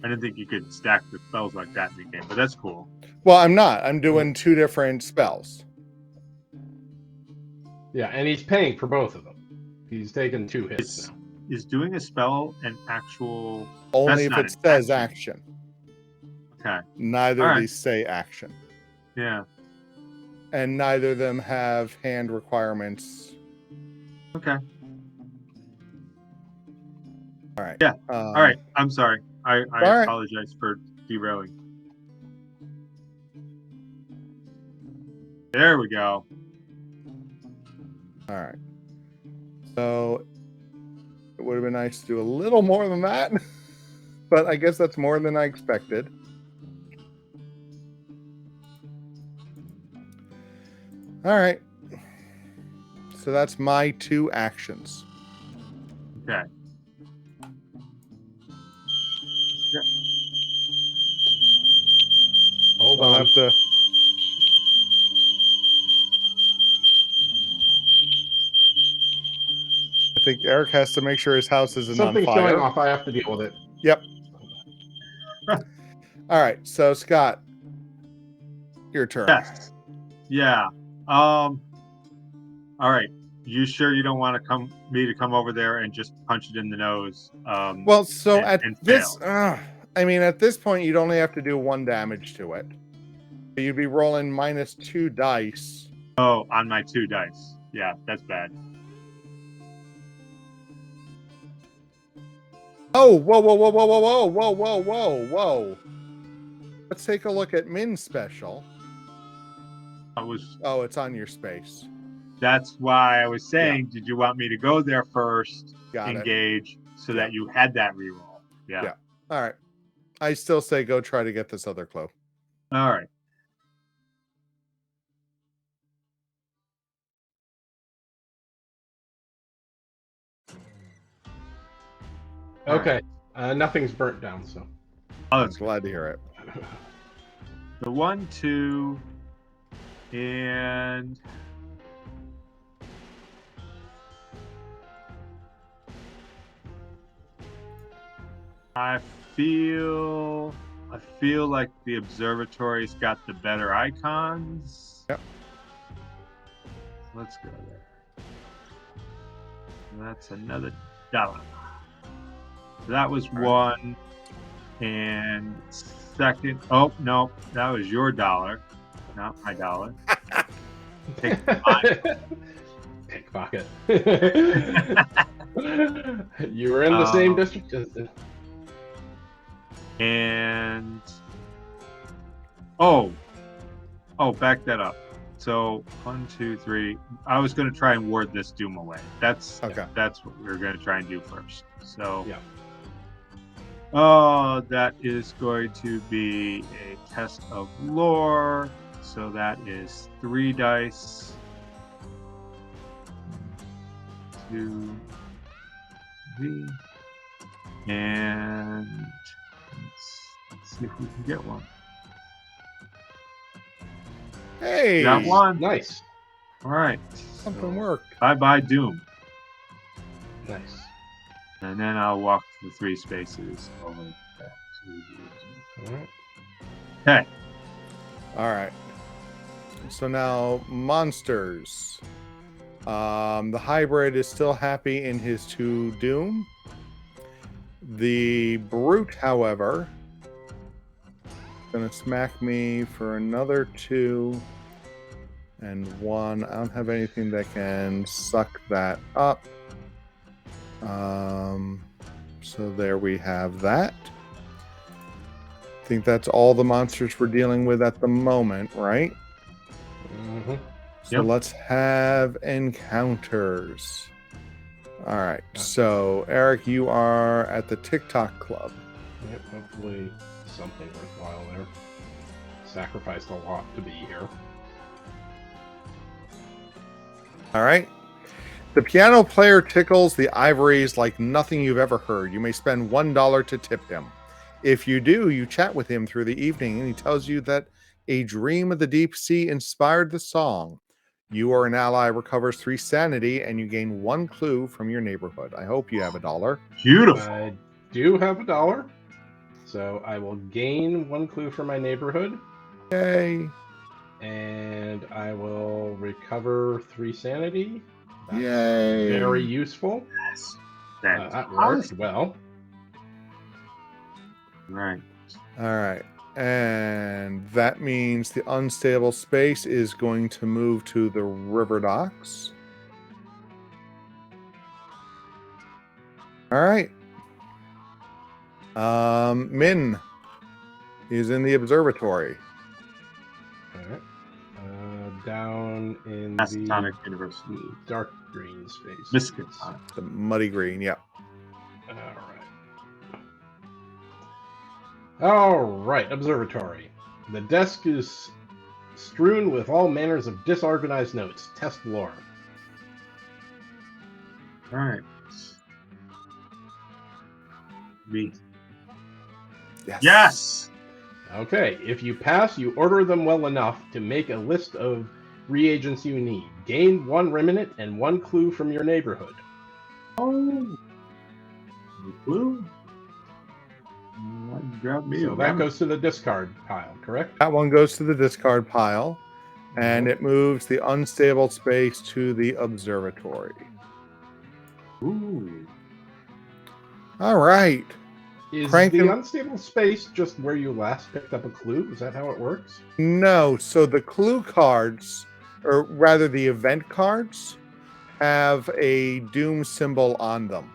Speaker 2: I didn't think you could stack the spells like that in the game, but that's cool.
Speaker 3: Well, I'm not. I'm doing 2 different spells.
Speaker 1: Yeah, and he's paying for both of them. He's taken 2 hits now.
Speaker 2: Is doing a spell an actual...
Speaker 3: Only if it says action.
Speaker 2: Okay.
Speaker 3: Neither of these say action.
Speaker 2: Yeah.
Speaker 3: And neither of them have hand requirements.
Speaker 2: Okay.
Speaker 3: All right.
Speaker 2: Yeah. All right. I'm sorry. I apologize for derailing. There we go.
Speaker 3: All right. So it would have been nice to do a little more than that, but I guess that's more than I expected. All right. So that's my 2 actions.
Speaker 2: Okay.
Speaker 1: Hold
Speaker 3: I'll
Speaker 1: on.
Speaker 3: have to... I think Eric has to make sure his house isn't on fire.
Speaker 1: Something's going off. I have to deal with it.
Speaker 3: Yep. All right. So, Scott, your turn.
Speaker 2: Yes. Yeah. All right. You sure you don't want me to come over there and just punch it in the nose?
Speaker 3: Well, so at this point, you'd only have to do 1 damage to it. You'd be rolling minus 2 dice.
Speaker 2: Oh, on my 2 dice. Yeah, that's bad.
Speaker 3: Oh, whoa. Let's take a look at Min's special. Oh, it's on your space.
Speaker 2: That's why I was saying, did you want me to go there first, engage, so that you had that reroll? Yeah.
Speaker 3: All right. I still say go try to get this other clue.
Speaker 2: All right.
Speaker 1: Okay. Nothing's burnt down, so.
Speaker 3: I'm glad to hear it.
Speaker 2: The 1, 2, and... I feel like the observatory's got the better icons.
Speaker 3: Yep.
Speaker 2: Let's go there. That's another $1. That was 1. And second, oh no, that was your $1, not my $1. Take mine.
Speaker 1: Pickpocket. You were in the same district.
Speaker 2: And back that up. So 1, 2, 3. I was going to try and ward this doom away. That's
Speaker 3: Okay.
Speaker 2: That's what we're going to try and do first. So
Speaker 1: Yeah.
Speaker 2: oh, that is going to be a test of lore. So that is 3 dice. 2, 3, and let's see if we can get one.
Speaker 3: Hey,
Speaker 2: Got one.
Speaker 1: Nice.
Speaker 2: All right.
Speaker 3: something worked.
Speaker 2: Bye doom.
Speaker 1: Nice.
Speaker 2: And then I'll walk the 3 spaces over back to
Speaker 1: All right.
Speaker 2: the. Okay.
Speaker 3: All right. So now monsters. The hybrid is still happy in his 2 doom. The brute, however, gonna smack me for another 2 and 1. I don't have anything that can suck that up. So there we have that. I think that's all the monsters we're dealing with at the moment, right?
Speaker 1: Mm-hmm.
Speaker 3: So
Speaker 2: Yep.
Speaker 3: let's have encounters. All right. So Eric, you are at the TikTok club.
Speaker 1: Yep, hopefully something worthwhile there. Sacrificed a lot to be here.
Speaker 3: All right. The piano player tickles the ivories like nothing you've ever heard. You may spend $1 to tip him. If you do, you chat with him through the evening and he tells you that a dream of the deep sea inspired the song. You or an ally recovers 3 sanity and you gain 1 clue from your neighborhood. I hope you have $1.
Speaker 2: Beautiful.
Speaker 1: I do have $1, so I will gain 1 clue for my neighborhood,
Speaker 3: Yay.
Speaker 1: and I will recover 3 sanity. That's
Speaker 3: Yay.
Speaker 1: very useful.
Speaker 2: That's
Speaker 1: That worked
Speaker 2: awesome.
Speaker 1: well.
Speaker 2: Right.
Speaker 3: All right. And that means the unstable space is going to move to the river docks. All right. Min is in the observatory.
Speaker 1: All right. Down in
Speaker 2: Masatonic
Speaker 1: the
Speaker 2: University.
Speaker 1: dark green space.
Speaker 2: Miskatonic.
Speaker 3: The muddy green, yeah.
Speaker 1: All right. All right, observatory. The desk is strewn with all manners of disorganized notes. Test lore.
Speaker 2: All right. Me. Yes.
Speaker 1: Okay, if you pass, you order them well enough to make a list of reagents you need. Gain 1 remnant and 1 clue from your neighborhood.
Speaker 2: Oh. Clue. Grab me.
Speaker 1: So that goes to the discard pile, correct?
Speaker 3: That one goes to the discard pile, and it moves the unstable space to the observatory.
Speaker 2: Ooh.
Speaker 3: All right.
Speaker 1: Is
Speaker 3: Cranking-
Speaker 1: the unstable space just where you last picked up a clue? Is that how it works?
Speaker 3: No, so the clue cards, or rather the event cards, have a doom symbol on them.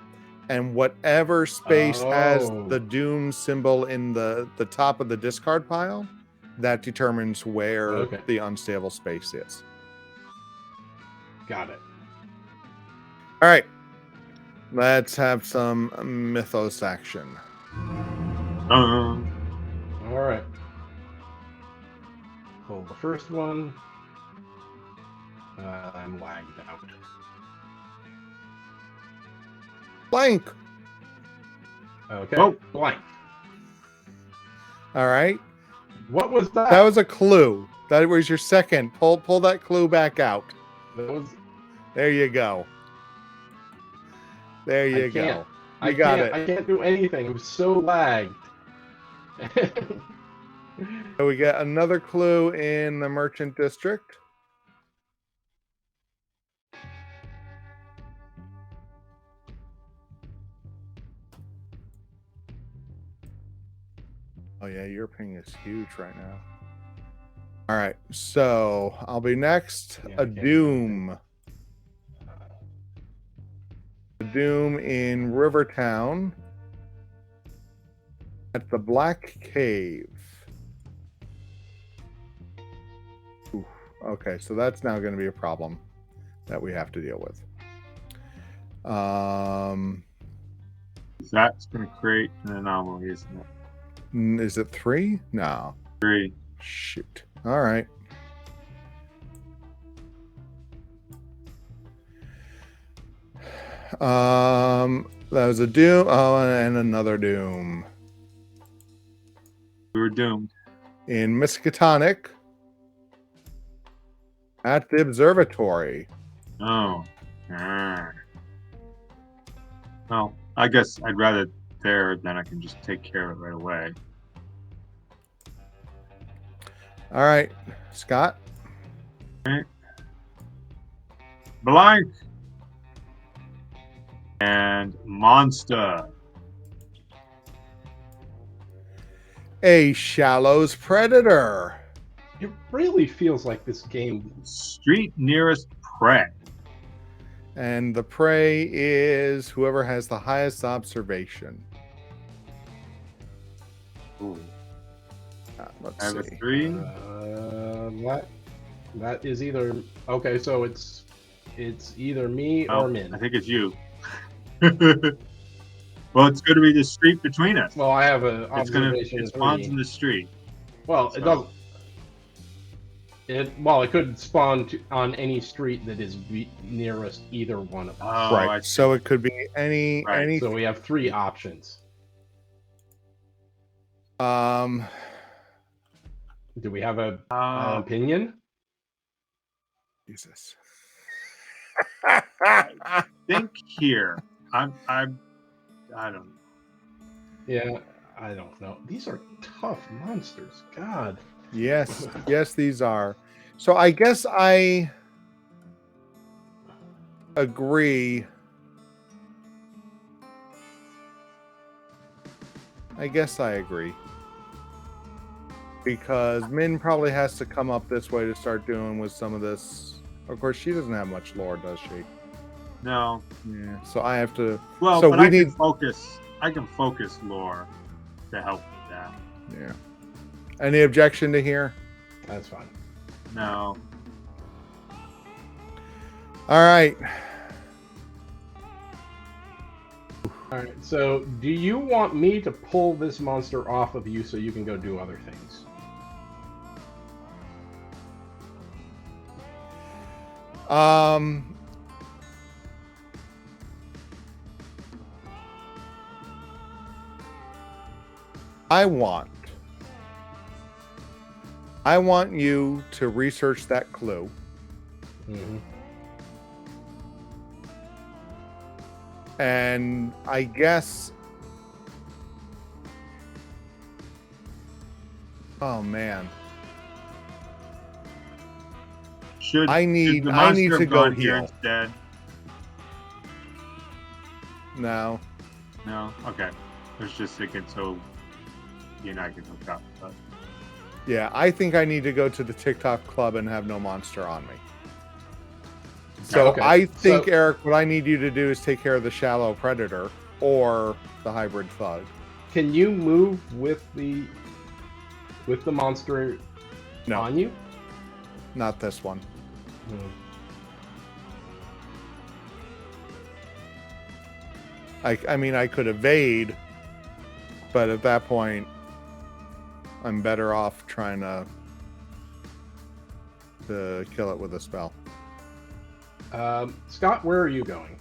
Speaker 3: And whatever space has
Speaker 1: Oh.
Speaker 3: the doom symbol in the top of the discard pile, that determines where
Speaker 1: Okay.
Speaker 3: the unstable space is.
Speaker 1: Got it.
Speaker 3: All right. Let's have some mythos action.
Speaker 1: All right. Pull the first one. I'm lagged out.
Speaker 3: Blank.
Speaker 1: Okay.
Speaker 2: Oh.
Speaker 1: Blank.
Speaker 3: All right.
Speaker 1: What was that?
Speaker 3: That was a clue. That was your second. Pull that clue back out.
Speaker 1: That was.
Speaker 3: There you go. There you go.
Speaker 1: I
Speaker 3: got
Speaker 1: can't.
Speaker 3: it.
Speaker 1: I can't do anything. It was so lagged.
Speaker 3: So we get another clue in the merchant district. Oh yeah, your ping is huge right now. All right, so I'll be next.
Speaker 1: Yeah, I
Speaker 3: A
Speaker 1: can't do
Speaker 3: doom. A doom in Rivertown at the Black Cave. Oof. Okay, so that's now going to be a problem that we have to deal with.
Speaker 2: That's going to create an anomaly, isn't it?
Speaker 3: Is it 3? No.
Speaker 2: 3.
Speaker 3: Shoot. All right. That was a doom. Oh, and another doom.
Speaker 2: We were doomed.
Speaker 3: In Miskatonic at the observatory.
Speaker 2: Oh. Well, I guess I'd rather there than I can just take care of it right away.
Speaker 3: All right, Scott.
Speaker 2: Okay. Blank. And monster.
Speaker 3: A Shallows Predator.
Speaker 1: It really feels like this game.
Speaker 2: Street nearest prey.
Speaker 3: And the prey is whoever has the highest observation.
Speaker 2: Ooh.
Speaker 3: Let's
Speaker 2: I have a
Speaker 3: see.
Speaker 2: 3.
Speaker 1: That is either okay. So it's either me or Min.
Speaker 2: I think it's you. Well, it's going to be the street between us.
Speaker 1: Well, I have an
Speaker 2: It's going to
Speaker 1: observation
Speaker 2: it
Speaker 1: of
Speaker 2: spawns
Speaker 1: 3.
Speaker 2: in the street.
Speaker 1: Well,
Speaker 2: So-
Speaker 1: it doesn't. It could spawn on any street that is nearest either one of us.
Speaker 2: Oh,
Speaker 3: Right.
Speaker 2: I see.
Speaker 3: So it could be any
Speaker 2: Right,
Speaker 3: any
Speaker 1: So we have 3 options.
Speaker 3: um
Speaker 1: Do we have an opinion?
Speaker 3: Jesus.
Speaker 2: Think here. I don't know.
Speaker 1: Yeah, I don't know. These are tough monsters. God.
Speaker 3: Yes, yes, these are. So I guess I agree. I guess I agree. Because Min probably has to come up this way to start doing with some of this. Of course, she doesn't have much lore, does she?
Speaker 2: No.
Speaker 3: Yeah. So I have to.
Speaker 2: Well,
Speaker 3: So
Speaker 2: but
Speaker 3: we
Speaker 2: I
Speaker 3: need-
Speaker 2: can focus. I can focus lore to help with that.
Speaker 3: Yeah. Any objection to here?
Speaker 1: That's fine.
Speaker 2: No.
Speaker 3: All right.
Speaker 1: All right. So, do you want me to pull this monster off of you so you can go do other things?
Speaker 3: I want you to research that clue.
Speaker 1: Mm-hmm.
Speaker 3: And I guess. Oh man.
Speaker 2: Should
Speaker 3: I
Speaker 2: should
Speaker 3: need
Speaker 2: the
Speaker 3: I need
Speaker 2: monster
Speaker 3: to
Speaker 2: have
Speaker 3: go
Speaker 2: gone here
Speaker 3: heal.
Speaker 2: instead?
Speaker 3: No.
Speaker 2: No. Okay. I was just thinking, so you and I can hook up. But
Speaker 3: Yeah, I think I need to go to the TikTok club and have no monster on me. So
Speaker 1: Okay,
Speaker 3: I think,
Speaker 1: so-
Speaker 3: Eric, what I need you to do is take care of the shallow predator or the hybrid thug.
Speaker 1: Can you move with the monster
Speaker 3: No,
Speaker 1: on you?
Speaker 3: not this one. I mean, I could evade, but at that point, I'm better off trying to kill it with a spell.
Speaker 1: Scott, where are you going?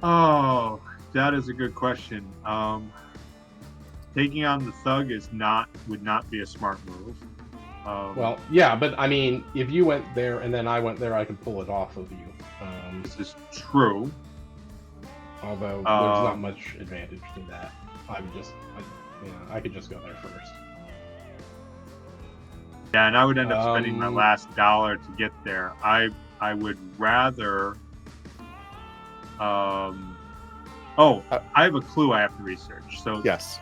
Speaker 2: oh, that is a good question. Taking on the thug would not be a smart move.
Speaker 1: Well, yeah, but I mean, if you went there and then I went there, I could pull it off of you.
Speaker 2: This is true.
Speaker 1: Although there's not much advantage to that. I could just go there first.
Speaker 2: Yeah, and I would end up spending my
Speaker 1: Um,
Speaker 2: last dollar to get there. I would rather. I have a clue I have to research. So
Speaker 3: Yes.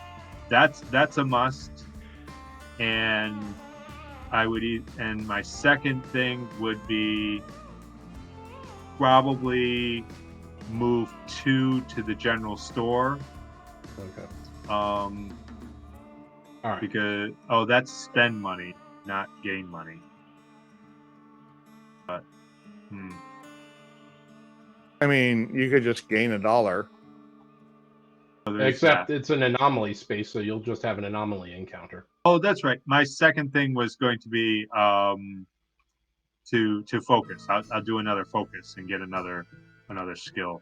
Speaker 2: that's a must. And and my second thing would be probably move 2 to the general store.
Speaker 1: Okay.
Speaker 2: Um,
Speaker 1: All right.
Speaker 2: because that's spend money. not gain money. But
Speaker 3: I mean, you could just gain $1.
Speaker 2: so there's
Speaker 1: Except
Speaker 2: that.
Speaker 1: it's an anomaly space, so you'll just have an anomaly encounter.
Speaker 2: Oh, that's right. My second thing was going to be to focus. I'll do another focus and get another skill.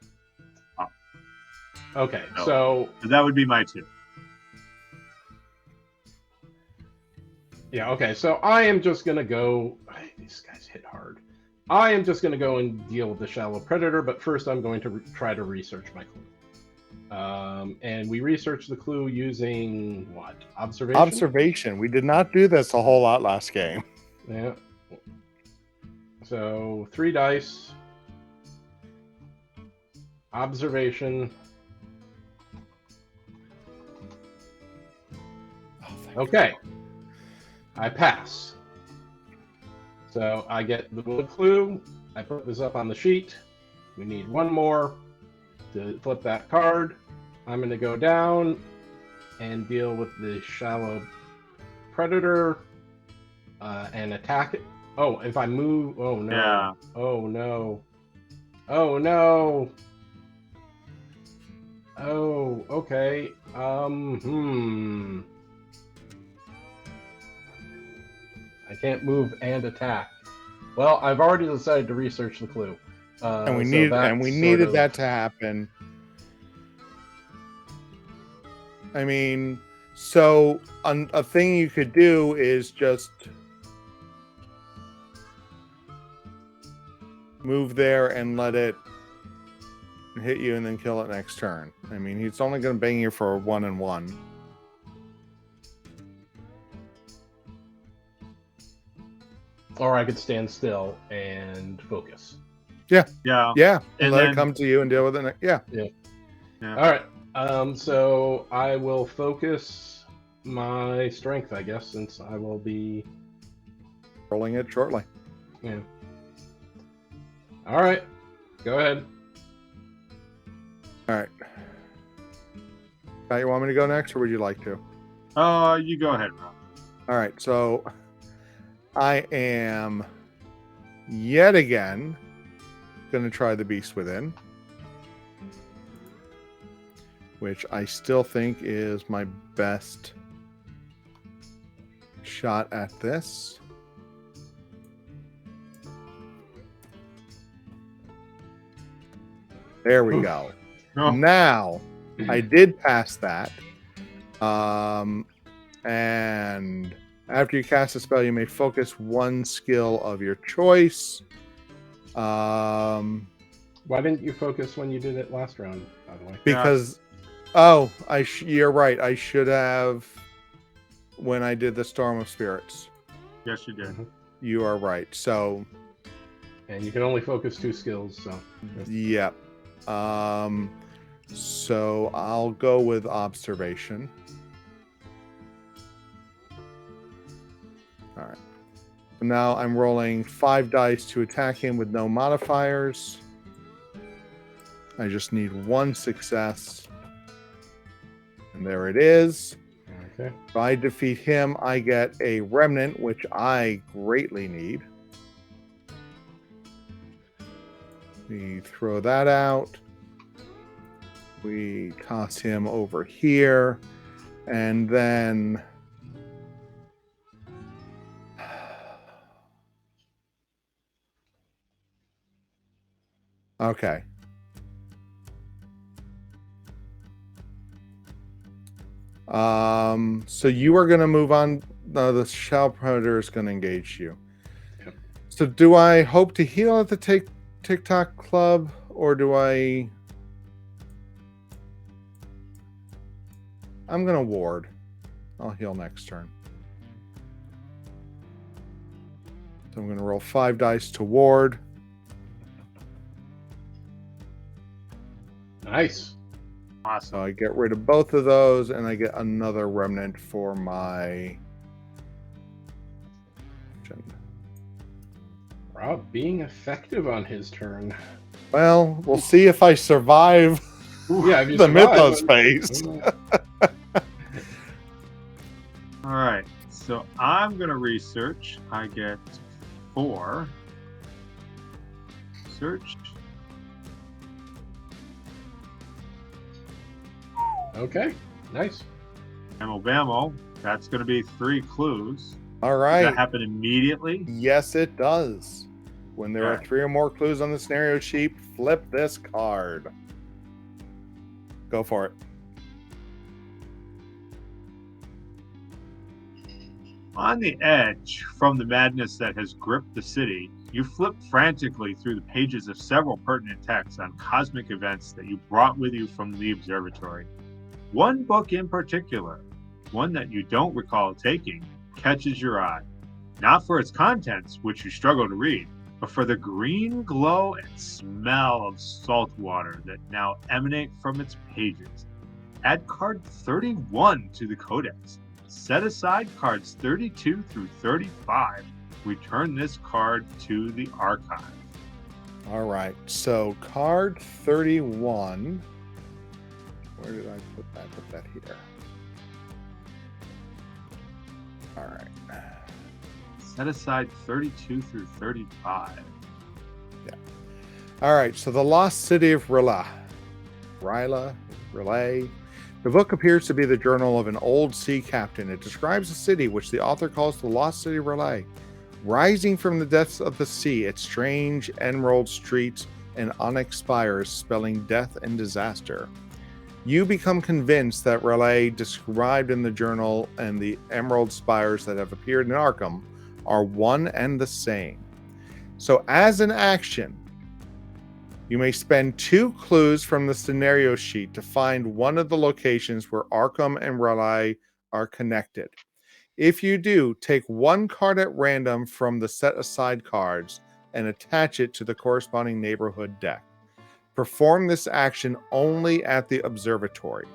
Speaker 1: Okay,
Speaker 2: No.
Speaker 1: so
Speaker 2: That would be my 2.
Speaker 1: yeah, okay, so I am just gonna go. These guys hit hard. I am just gonna go and deal with the shallow predator, but first I'm going to try to research my clue. And we researched the clue using what? Observation?
Speaker 3: Observation. We did not do this a whole lot last game.
Speaker 1: Yeah. So 3 dice. Observation. Okay. I pass. So I get the little clue. I put this up on the sheet. We need 1 more to flip that card. I'm going to go down and deal with the shallow predator and attack it. Oh, if I move. Oh, no.
Speaker 2: Yeah.
Speaker 1: Oh, no. Oh, no. Oh, okay. I can't move and attack. Well, I've already decided to research the clue.
Speaker 3: And we
Speaker 1: so
Speaker 3: needed
Speaker 1: that's
Speaker 3: and we
Speaker 1: sort
Speaker 3: needed
Speaker 1: of-
Speaker 3: that to happen. I mean, so a thing you could do is just move there and let it hit you and then kill it next turn. I mean, he's only going to bang you for a 1 and 1.
Speaker 1: Or I could stand still and focus.
Speaker 2: Yeah.
Speaker 3: Yeah, and
Speaker 2: And
Speaker 3: let
Speaker 2: then-
Speaker 3: it come to you and deal with it. Yeah.
Speaker 1: All right. So I will focus my strength, I guess, since I will be.
Speaker 3: Rolling it shortly.
Speaker 1: Yeah. All right. Go ahead.
Speaker 3: All right. Pat, you want me to go next, or would you like to?
Speaker 2: You go ahead, Rob.
Speaker 3: All right. So I am yet again going to try the Beast Within, which I still think is my best shot at this. There we go.
Speaker 2: Oh.
Speaker 3: Now, I did pass that. And after you cast a spell, you may focus 1 skill of your choice.
Speaker 1: Why didn't you focus when you did it last round, by the way?
Speaker 3: Because, you're right. I should have when I did the Storm of Spirits.
Speaker 2: Yes, you did.
Speaker 3: You are right. So,
Speaker 1: And you can only focus 2 skills, so.
Speaker 3: yep. So I'll go with observation. All right. Now I'm rolling 5 dice to attack him with no modifiers. I just need 1 success. And there it is.
Speaker 1: Okay.
Speaker 3: If I defeat him, I get a remnant, which I greatly need. We throw that out. We toss him over here. And then... Okay. So you are going to move on. The shell predator is going to engage you.
Speaker 1: Yep.
Speaker 3: So do I hope to heal at the TikTok club, or do I... I'm going to ward. I'll heal next turn. So I'm going to roll 5 dice to ward.
Speaker 1: Nice.
Speaker 2: Awesome.
Speaker 3: So I get rid of both of those, and I get another remnant for my...
Speaker 1: Rob being effective on his turn.
Speaker 3: Well, we'll see if I survive
Speaker 1: Yeah, if you
Speaker 3: the
Speaker 1: survive,
Speaker 3: Mythos
Speaker 1: then-
Speaker 3: phase.
Speaker 2: All right. So I'm going to research. I get 4. Search.
Speaker 1: Okay, nice.
Speaker 2: Ammo bammo. That's going to be 3 clues.
Speaker 3: All
Speaker 2: Does
Speaker 3: right.
Speaker 2: that happen immediately?
Speaker 3: Yes, it does. When there are
Speaker 2: Okay.
Speaker 3: 3 or more clues on the scenario sheet, flip this card. Go for it.
Speaker 2: On the edge from the madness that has gripped the city, you flip frantically through the pages of several pertinent texts on cosmic events that you brought with you from the observatory. One book in particular, one that you don't recall taking, catches your eye. Not for its contents, which you struggle to read, but for the green glow and smell of salt water that now emanate from its pages. Add card 31 to the codex. Set aside cards 32 through 35. Return this card to the archive.
Speaker 3: All right. So card 31. Where did I put that? Put that here. All right.
Speaker 2: Set aside 32 through 35.
Speaker 3: Yeah. All right. So the Lost City of Relay. The book appears to be the journal of an old sea captain. It describes a city which the author calls the Lost City of Relay. Rising from the depths of the sea, its strange emerald streets and onyx spires spelling death and disaster. You become convinced that Relay described in the journal and the emerald spires that have appeared in Arkham are one and the same. So as an action, you may spend 2 clues from the scenario sheet to find one of the locations where Arkham and Relay are connected. If you do, take 1 card at random from the set aside cards and attach it to the corresponding neighborhood deck. Perform this action only at the observatory.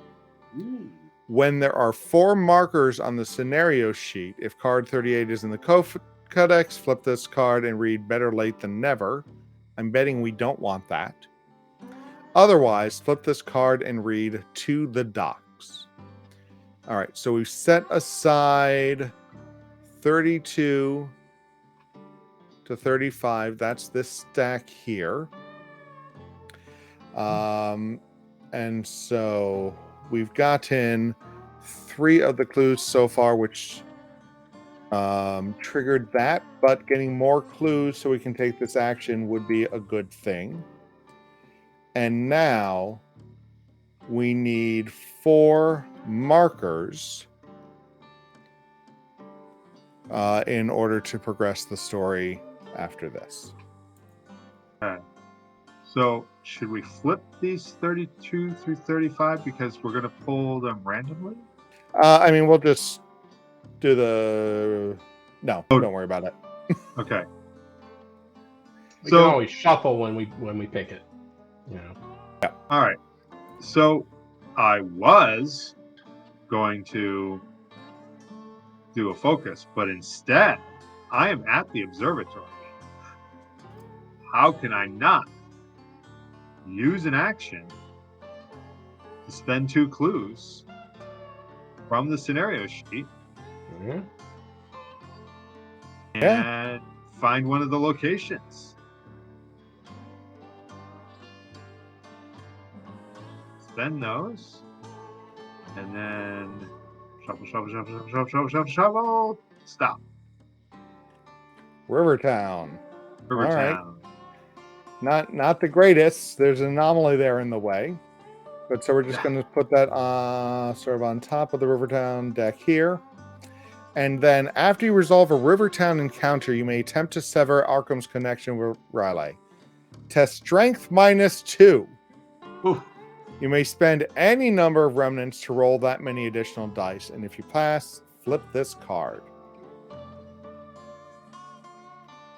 Speaker 2: Ooh.
Speaker 3: When there are 4 markers on the scenario sheet, if card 38 is in the codex, flip this card and read better late than never. I'm betting we don't want that. Otherwise, flip this card and read to the docks. All right, so we've set aside 32 to 35. That's this stack here. And so we've gotten 3 of the clues so far, which triggered that, but getting more clues so we can take this action would be a good thing. And now we need 4 markers in order to progress the story after this.
Speaker 2: Okay. So should we flip these 32 through 35 because we're going to pull them randomly?
Speaker 3: I mean, we'll just do the... No, don't worry about it.
Speaker 2: Okay.
Speaker 1: We can always shuffle when we pick it. You know.
Speaker 3: Yeah.
Speaker 2: All right. So I was going to do a focus, but instead I am at the observatory. How can I not use an action to spend 2 clues from the scenario sheet and find one of the locations? Spend those, and then shuffle, stop.
Speaker 3: Rivertown.
Speaker 2: Rivertown.
Speaker 3: Not the greatest. There's an anomaly there in the way. But so we're just going to put that sort of on top of the Rivertown deck here. And then after you resolve a Rivertown encounter, you may attempt to sever Arkham's connection with Riley. Test strength -2.
Speaker 2: Ooh.
Speaker 3: You may spend any number of remnants to roll that many additional dice. And if you pass, flip this card.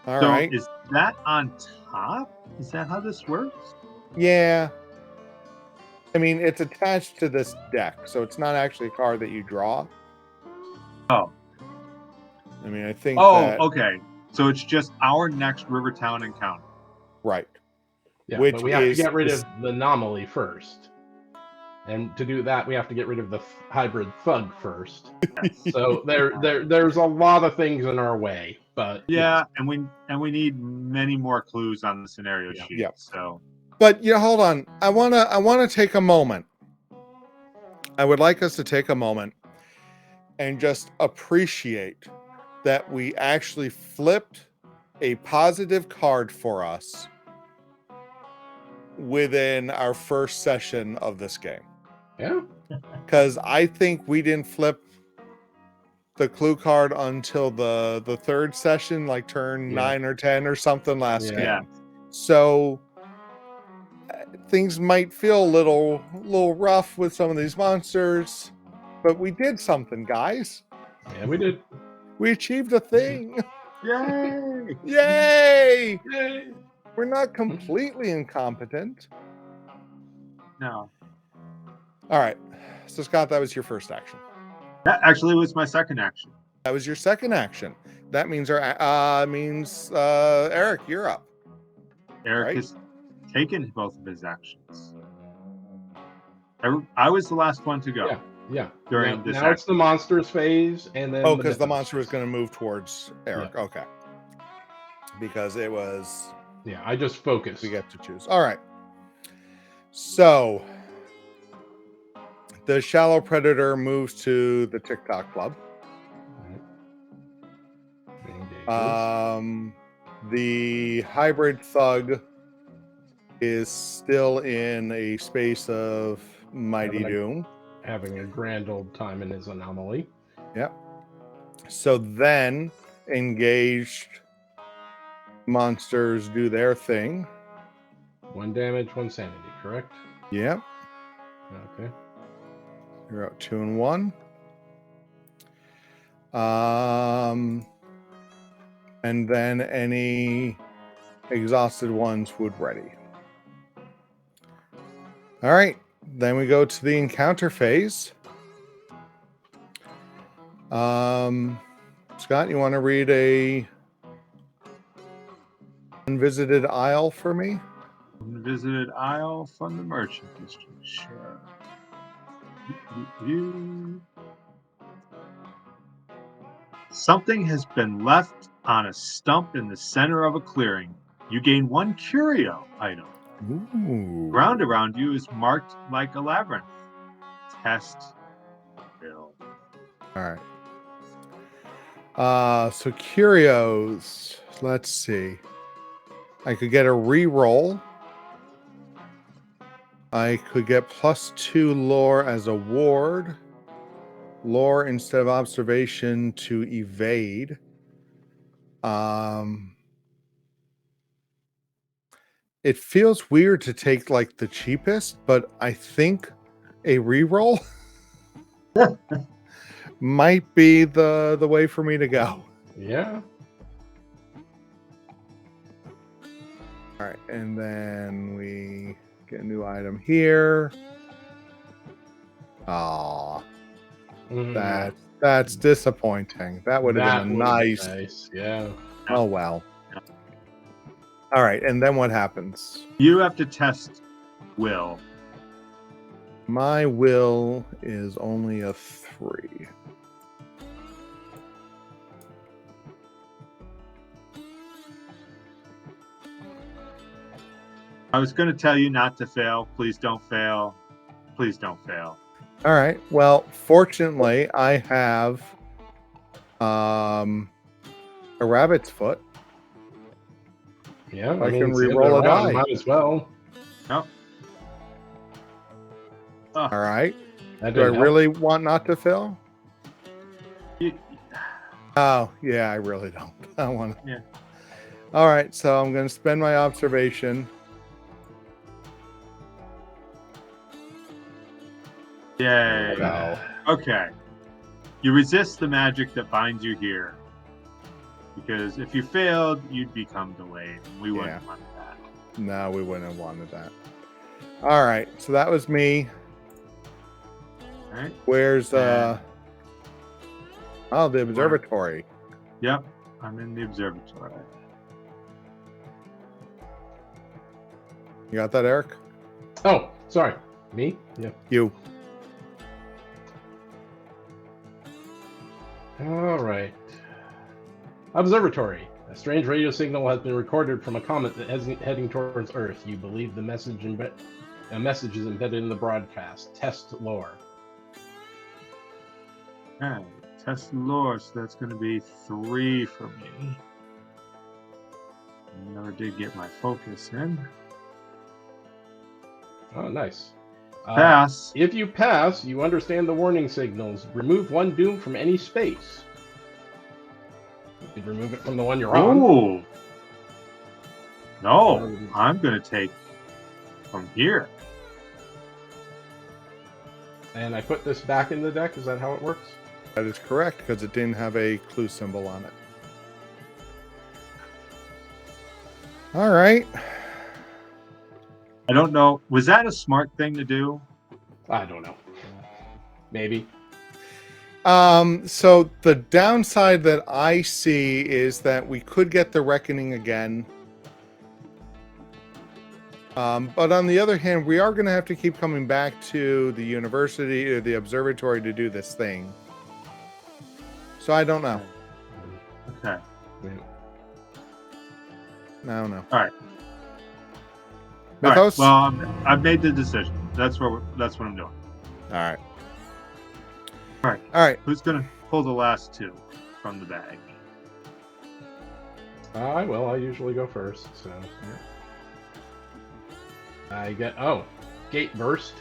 Speaker 3: All right.
Speaker 2: Is that on top? Is that how this works?
Speaker 3: Yeah. I mean, it's attached to this deck, so it's not actually a card that you draw.
Speaker 2: Oh.
Speaker 3: I mean, I think
Speaker 2: okay. So it's just our next Rivertown encounter.
Speaker 3: Right.
Speaker 1: Yeah,
Speaker 3: Which
Speaker 1: but we have to
Speaker 3: is
Speaker 1: get rid of the anomaly first. And to do that, we have to get rid of the hybrid thug first.
Speaker 2: Yes.
Speaker 1: So there's a lot of things in our way, but
Speaker 2: Yeah, and we need many more clues on the scenario
Speaker 1: Yeah.
Speaker 2: sheet.
Speaker 3: Yeah.
Speaker 2: So
Speaker 3: But hold on. I wanna take a moment. I would like us to take a moment and just appreciate that we actually flipped a positive card for us within our first session of this game.
Speaker 1: yeah,
Speaker 3: Because I think we didn't flip the clue card until the third session, like turn
Speaker 1: Yeah.
Speaker 3: 9 or 10 or something last
Speaker 1: Yeah.
Speaker 3: game.
Speaker 2: yeah,
Speaker 3: So things might feel a little rough with some of these monsters, but we did something, guys.
Speaker 1: yeah, we did.
Speaker 3: We achieved a thing.
Speaker 2: yay!
Speaker 3: Yay!
Speaker 1: Yay.
Speaker 3: We're not completely incompetent.
Speaker 2: No,
Speaker 3: All right. So Scott, that was your first action.
Speaker 2: that actually was my second action.
Speaker 3: That was your second action. That means Eric, you're up.
Speaker 2: Eric
Speaker 3: Right.
Speaker 2: has taken both of his actions. I was the last one to go.
Speaker 1: Yeah. Yeah.
Speaker 2: During
Speaker 1: now,
Speaker 2: this
Speaker 1: now it's the monsters phase, and then
Speaker 3: Oh, because the
Speaker 1: mythos
Speaker 3: monster was
Speaker 1: phase.
Speaker 3: going to move towards Eric. Okay. Because it was
Speaker 1: Yeah, I just focus.
Speaker 3: we get to choose. All right. So the shallow predator moves to the TikTok club. The hybrid thug is still in a space of mighty doom.
Speaker 1: Having a grand old time in his anomaly.
Speaker 3: Yep. So then engaged monsters do their thing.
Speaker 1: 1 damage, 1 sanity, correct?
Speaker 3: Yep.
Speaker 1: Okay.
Speaker 3: You're up 2 and 1. And then any exhausted ones would ready. All right. Then we go to the encounter phase. Scott, you want to read a unvisited isle for me?
Speaker 2: Unvisited Isle from the Merchant District. Sure. Something has been left on a stump in the center of a clearing. You gain 1 curio item.
Speaker 3: Ooh.
Speaker 2: Ground around you is marked like a labyrinth. Test Bill.
Speaker 3: All right. So curios. Let's see. I could get a re-roll. I could get +2 lore as a ward. Lore instead of observation to evade. It feels weird to take like the cheapest, but I think a re-roll might be the way for me to go.
Speaker 1: Yeah.
Speaker 3: All right, and then we get a new item here. Aw, that's disappointing. That would have been a nice.
Speaker 1: Yeah.
Speaker 3: Oh well. All right, and then what happens?
Speaker 2: You have to test will.
Speaker 3: My will is only a 3.
Speaker 2: I was going to tell you not to fail. Please don't fail. Please don't fail.
Speaker 3: All right. Well, fortunately, I have a rabbit's foot.
Speaker 1: Yeah.
Speaker 3: I can re-roll a die.
Speaker 1: Might as well.
Speaker 2: Nope.
Speaker 3: All right.
Speaker 1: That
Speaker 3: Do I
Speaker 1: didn't help.
Speaker 3: really want not to fail?
Speaker 2: You-
Speaker 3: Oh, yeah, I really don't. I want to.
Speaker 2: Yeah.
Speaker 3: All right. So I'm going to spend my observation.
Speaker 2: Yay.
Speaker 3: No.
Speaker 2: Okay. You resist the magic that binds you here. Because if you failed, you'd become delayed. And we wouldn't want that.
Speaker 3: No, we wouldn't have wanted that. All right. So that was me.
Speaker 2: All right.
Speaker 3: Where's the observatory?
Speaker 2: Yep. I'm in the observatory.
Speaker 3: You got that, Eric?
Speaker 1: Oh, sorry. Me? Yeah.
Speaker 3: You.
Speaker 1: All right. Observatory. A strange radio signal has been recorded from a comet that is heading towards Earth. You believe the message a message is embedded in the broadcast. Test lore.
Speaker 2: Okay, test lore, so that's going to be 3 for me. Never did get my focus in.
Speaker 1: Oh, nice.
Speaker 2: Pass.
Speaker 1: If you pass, you understand the warning signals. Remove 1 doom from any space. You could remove it from the one you're on.
Speaker 2: Oh. No, I'm going to take from here.
Speaker 1: And I put this back in the deck. Is that how it works?
Speaker 3: That is correct, because it didn't have a clue symbol on it. All right.
Speaker 2: I don't know. Was that a smart thing to do?
Speaker 1: I don't know. Maybe.
Speaker 3: So the downside that I see is that we could get the reckoning again. But on the other hand, we are going to have to keep coming back to the university or the observatory to do this thing. So I don't know.
Speaker 2: Okay.
Speaker 3: I don't know.
Speaker 2: All right.
Speaker 3: Mythos?
Speaker 2: All right. Well, I've made the decision. That's what I'm doing.
Speaker 3: All right.
Speaker 2: All right.
Speaker 3: All right.
Speaker 2: Who's going to pull the last 2 from the bag?
Speaker 1: I will. I usually go first. So I get gate burst.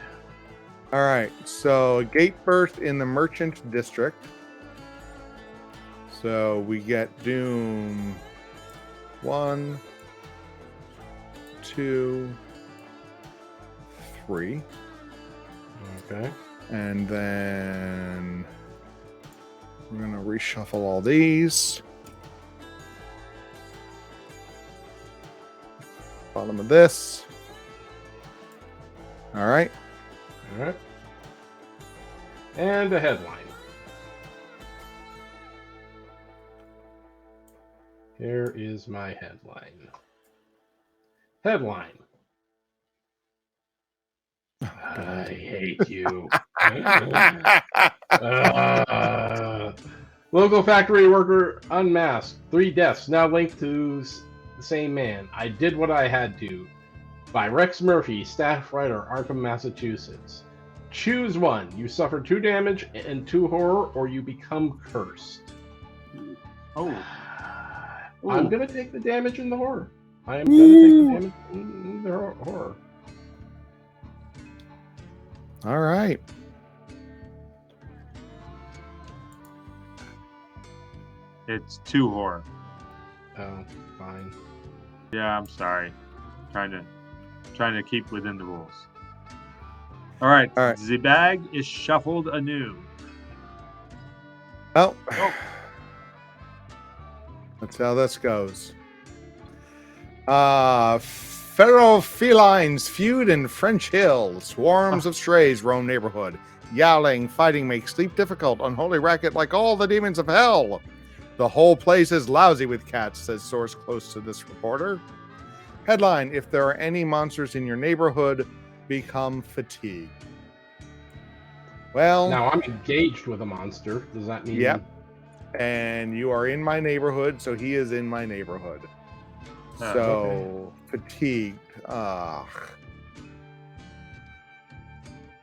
Speaker 3: All right. So gate burst in the merchant district. So we get doom 1, 2, 3.
Speaker 1: Okay.
Speaker 3: And then we're going to reshuffle all these. Bottom of this. All right.
Speaker 1: All right. And a headline. Here is my headline. Headline. I hate you. Local factory worker unmasked. 3 deaths now linked to the same man. I did what I had to. By Rex Murphy, staff writer, Arkham, Massachusetts. Choose one. You suffer 2 damage and 2 horror, or you become cursed.
Speaker 2: Oh.
Speaker 1: I'm gonna take the damage and the horror. I am gonna take the damage and the horror.
Speaker 3: All right.
Speaker 2: It's 2 horror.
Speaker 1: Oh, fine.
Speaker 2: Yeah, I'm sorry. Trying to keep within the rules. All right.
Speaker 3: All right.
Speaker 2: The bag is shuffled anew.
Speaker 3: Oh. That's how this goes. Feral felines feud in French Hill. Swarms of strays roam neighborhood. Yowling, fighting makes sleep difficult. Unholy racket like all the demons of hell. The whole place is lousy with cats, says source close to this reporter. Headline, if there are any monsters in your neighborhood, become fatigued. Well,
Speaker 1: Now I'm engaged with a monster. Does that mean?
Speaker 3: Yep. And you are in my neighborhood, so he is in my neighborhood. So, fatigued. All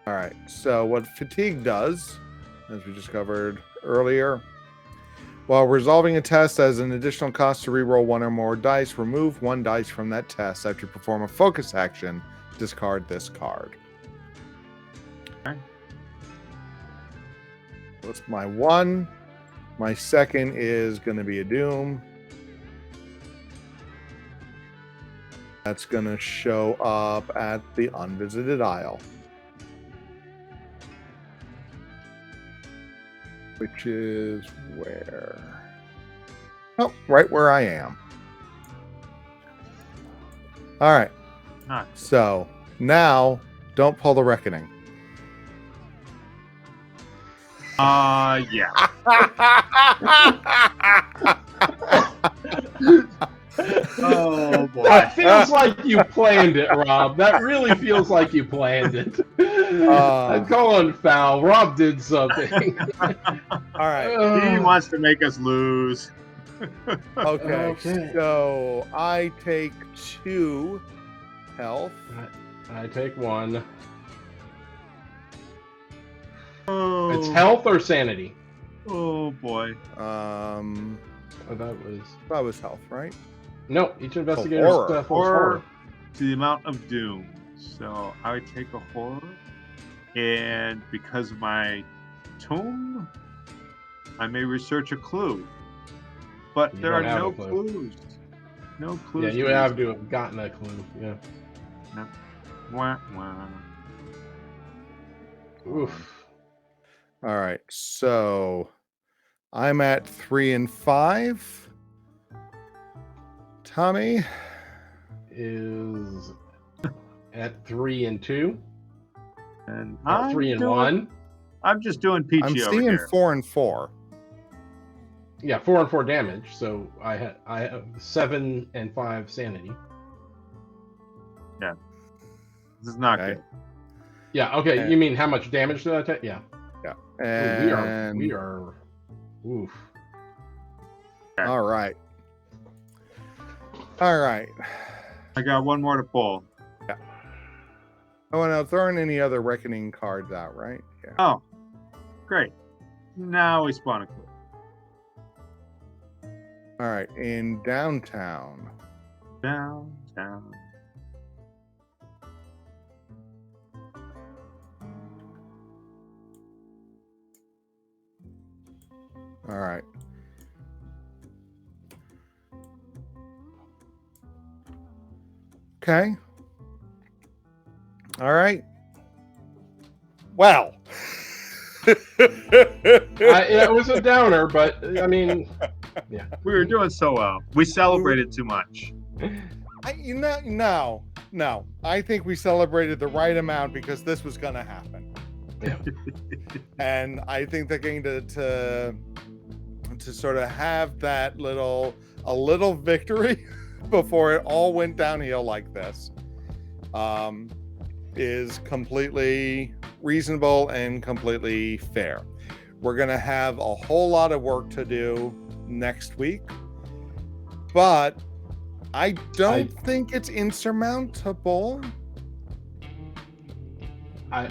Speaker 3: right. So, what fatigue does, as we just covered earlier, while resolving a test as an additional cost to reroll 1 or more dice, remove 1 dice from that test. After you perform a focus action, discard this card.
Speaker 2: Okay.
Speaker 3: That's my 1. My second is going to be a doom. That's going to show up at the unvisited isle. Which is where? Oh, right where I am. All right.
Speaker 2: Nice.
Speaker 3: So now don't pull the reckoning.
Speaker 2: Yeah. Oh boy.
Speaker 1: That feels like you planned it, Rob. That really feels like you planned it. I'm calling foul. Rob did something.
Speaker 3: All right.
Speaker 2: He wants to make us lose.
Speaker 3: Okay.
Speaker 1: Okay.
Speaker 3: So I take 2 health.
Speaker 1: I take 1.
Speaker 2: Oh.
Speaker 1: It's health or sanity?
Speaker 2: Oh boy.
Speaker 1: Oh,
Speaker 3: That was health, right?
Speaker 1: No, each investigator's
Speaker 3: horror.
Speaker 1: stuff was horror.
Speaker 2: To the amount of doom. So I would take a horror, and because of my tome, I may research a clue. But
Speaker 1: You
Speaker 2: there
Speaker 1: don't
Speaker 2: are
Speaker 1: have
Speaker 2: no
Speaker 1: a clue.
Speaker 2: clues. No clues.
Speaker 1: Yeah, you
Speaker 2: to
Speaker 1: have
Speaker 2: research.
Speaker 1: to have gotten a clue. Yeah.
Speaker 2: No. Wah, wah.
Speaker 1: Oof.
Speaker 3: All right. So I'm at 3 and 5. Tommy
Speaker 1: Is at 3 and 2.
Speaker 2: And
Speaker 1: Or 3 and 1.
Speaker 2: I'm just doing peachy
Speaker 3: I'm
Speaker 2: over
Speaker 3: seeing
Speaker 2: here.
Speaker 3: 4 and 4.
Speaker 1: Yeah, 4 and 4 damage. So I have 7 and 5 sanity.
Speaker 2: This is not
Speaker 3: Okay.
Speaker 2: good.
Speaker 1: Yeah. Okay.
Speaker 3: And-
Speaker 1: You mean how much damage did I take? Yeah.
Speaker 3: Yeah.
Speaker 1: Ooh,
Speaker 3: And
Speaker 1: we are. Oof.
Speaker 3: all right. All right.
Speaker 2: I got one more to pull.
Speaker 3: Oh, and I'm throwing any other reckoning cards out, right? Yeah.
Speaker 2: Oh, great. Now we spawn a clue.
Speaker 3: All right. In downtown.
Speaker 2: Downtown.
Speaker 3: All right. Okay. All right. Well.
Speaker 1: It was a downer, but I mean, yeah.
Speaker 2: We were doing so well. We celebrated too much.
Speaker 3: No. I think we celebrated the right amount because this was going to happen.
Speaker 1: Yeah.
Speaker 3: And I think they're going to sort of have that a little victory before it all went downhill like this is completely reasonable and completely fair. We're going to have a whole lot of work to do next week, but I don't think it's insurmountable.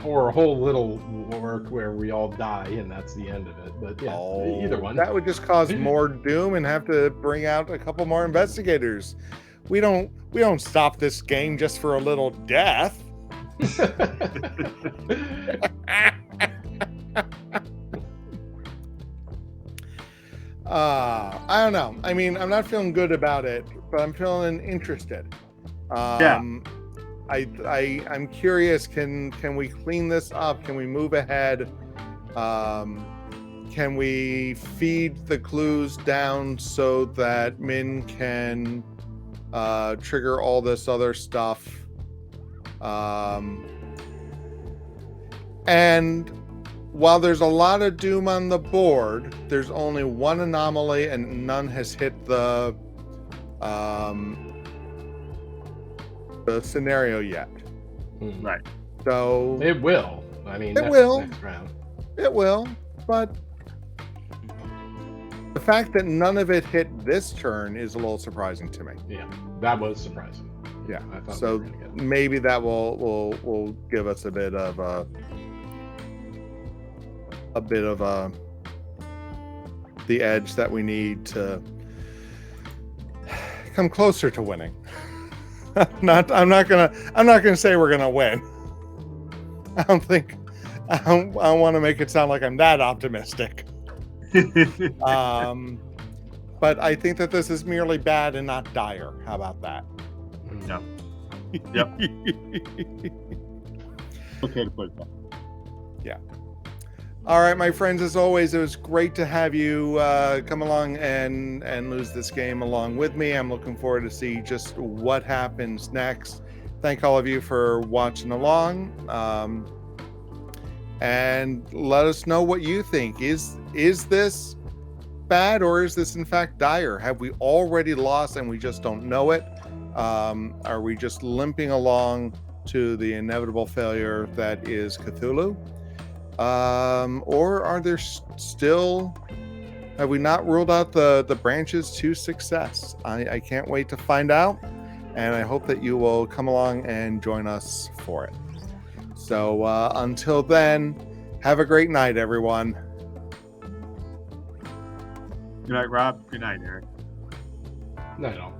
Speaker 1: Or a whole little work where we all die and that's the end of it. But yeah, either one.
Speaker 3: That would just cause more doom and have to bring out a couple more investigators. We don't stop this game just for a little death. I don't know. I mean, I'm not feeling good about it, but I'm feeling interested. I'm curious. Can we clean this up? Can we move ahead? Can we feed the clues down so that Min can trigger all this other stuff? And while there's a lot of doom on the board, there's only one anomaly and none has hit the scenario yet.
Speaker 2: Right.
Speaker 3: So
Speaker 1: It will. I mean,
Speaker 3: It will.
Speaker 1: Next round.
Speaker 3: it will, but the fact that none of it hit this turn is a little surprising to me.
Speaker 1: Yeah, that was surprising.
Speaker 3: Yeah.
Speaker 1: I thought
Speaker 3: So
Speaker 1: we were gonna get it.
Speaker 3: maybe that will give us a bit of the edge that we need to come closer to winning. I'm not gonna say we're gonna win. I don't want to make it sound like I'm that optimistic. But I think that this is merely bad and not dire. How about that?
Speaker 2: Yep. Yep. Okay to put it that.
Speaker 3: All right, my friends, as always, it was great to have you come along and lose this game along with me. I'm looking forward to see just what happens next. Thank all of you for watching along. And let us know what you think. Is this bad, or is this in fact dire? Have we already lost and we just don't know it? Are we just limping along to the inevitable failure that is Cthulhu? Or are there still... Have we not ruled out the branches to success? I can't wait to find out, and I hope that you will come along and join us for it. So until then, have a great night, everyone.
Speaker 2: Good night, Rob. Good night, Eric.
Speaker 1: No,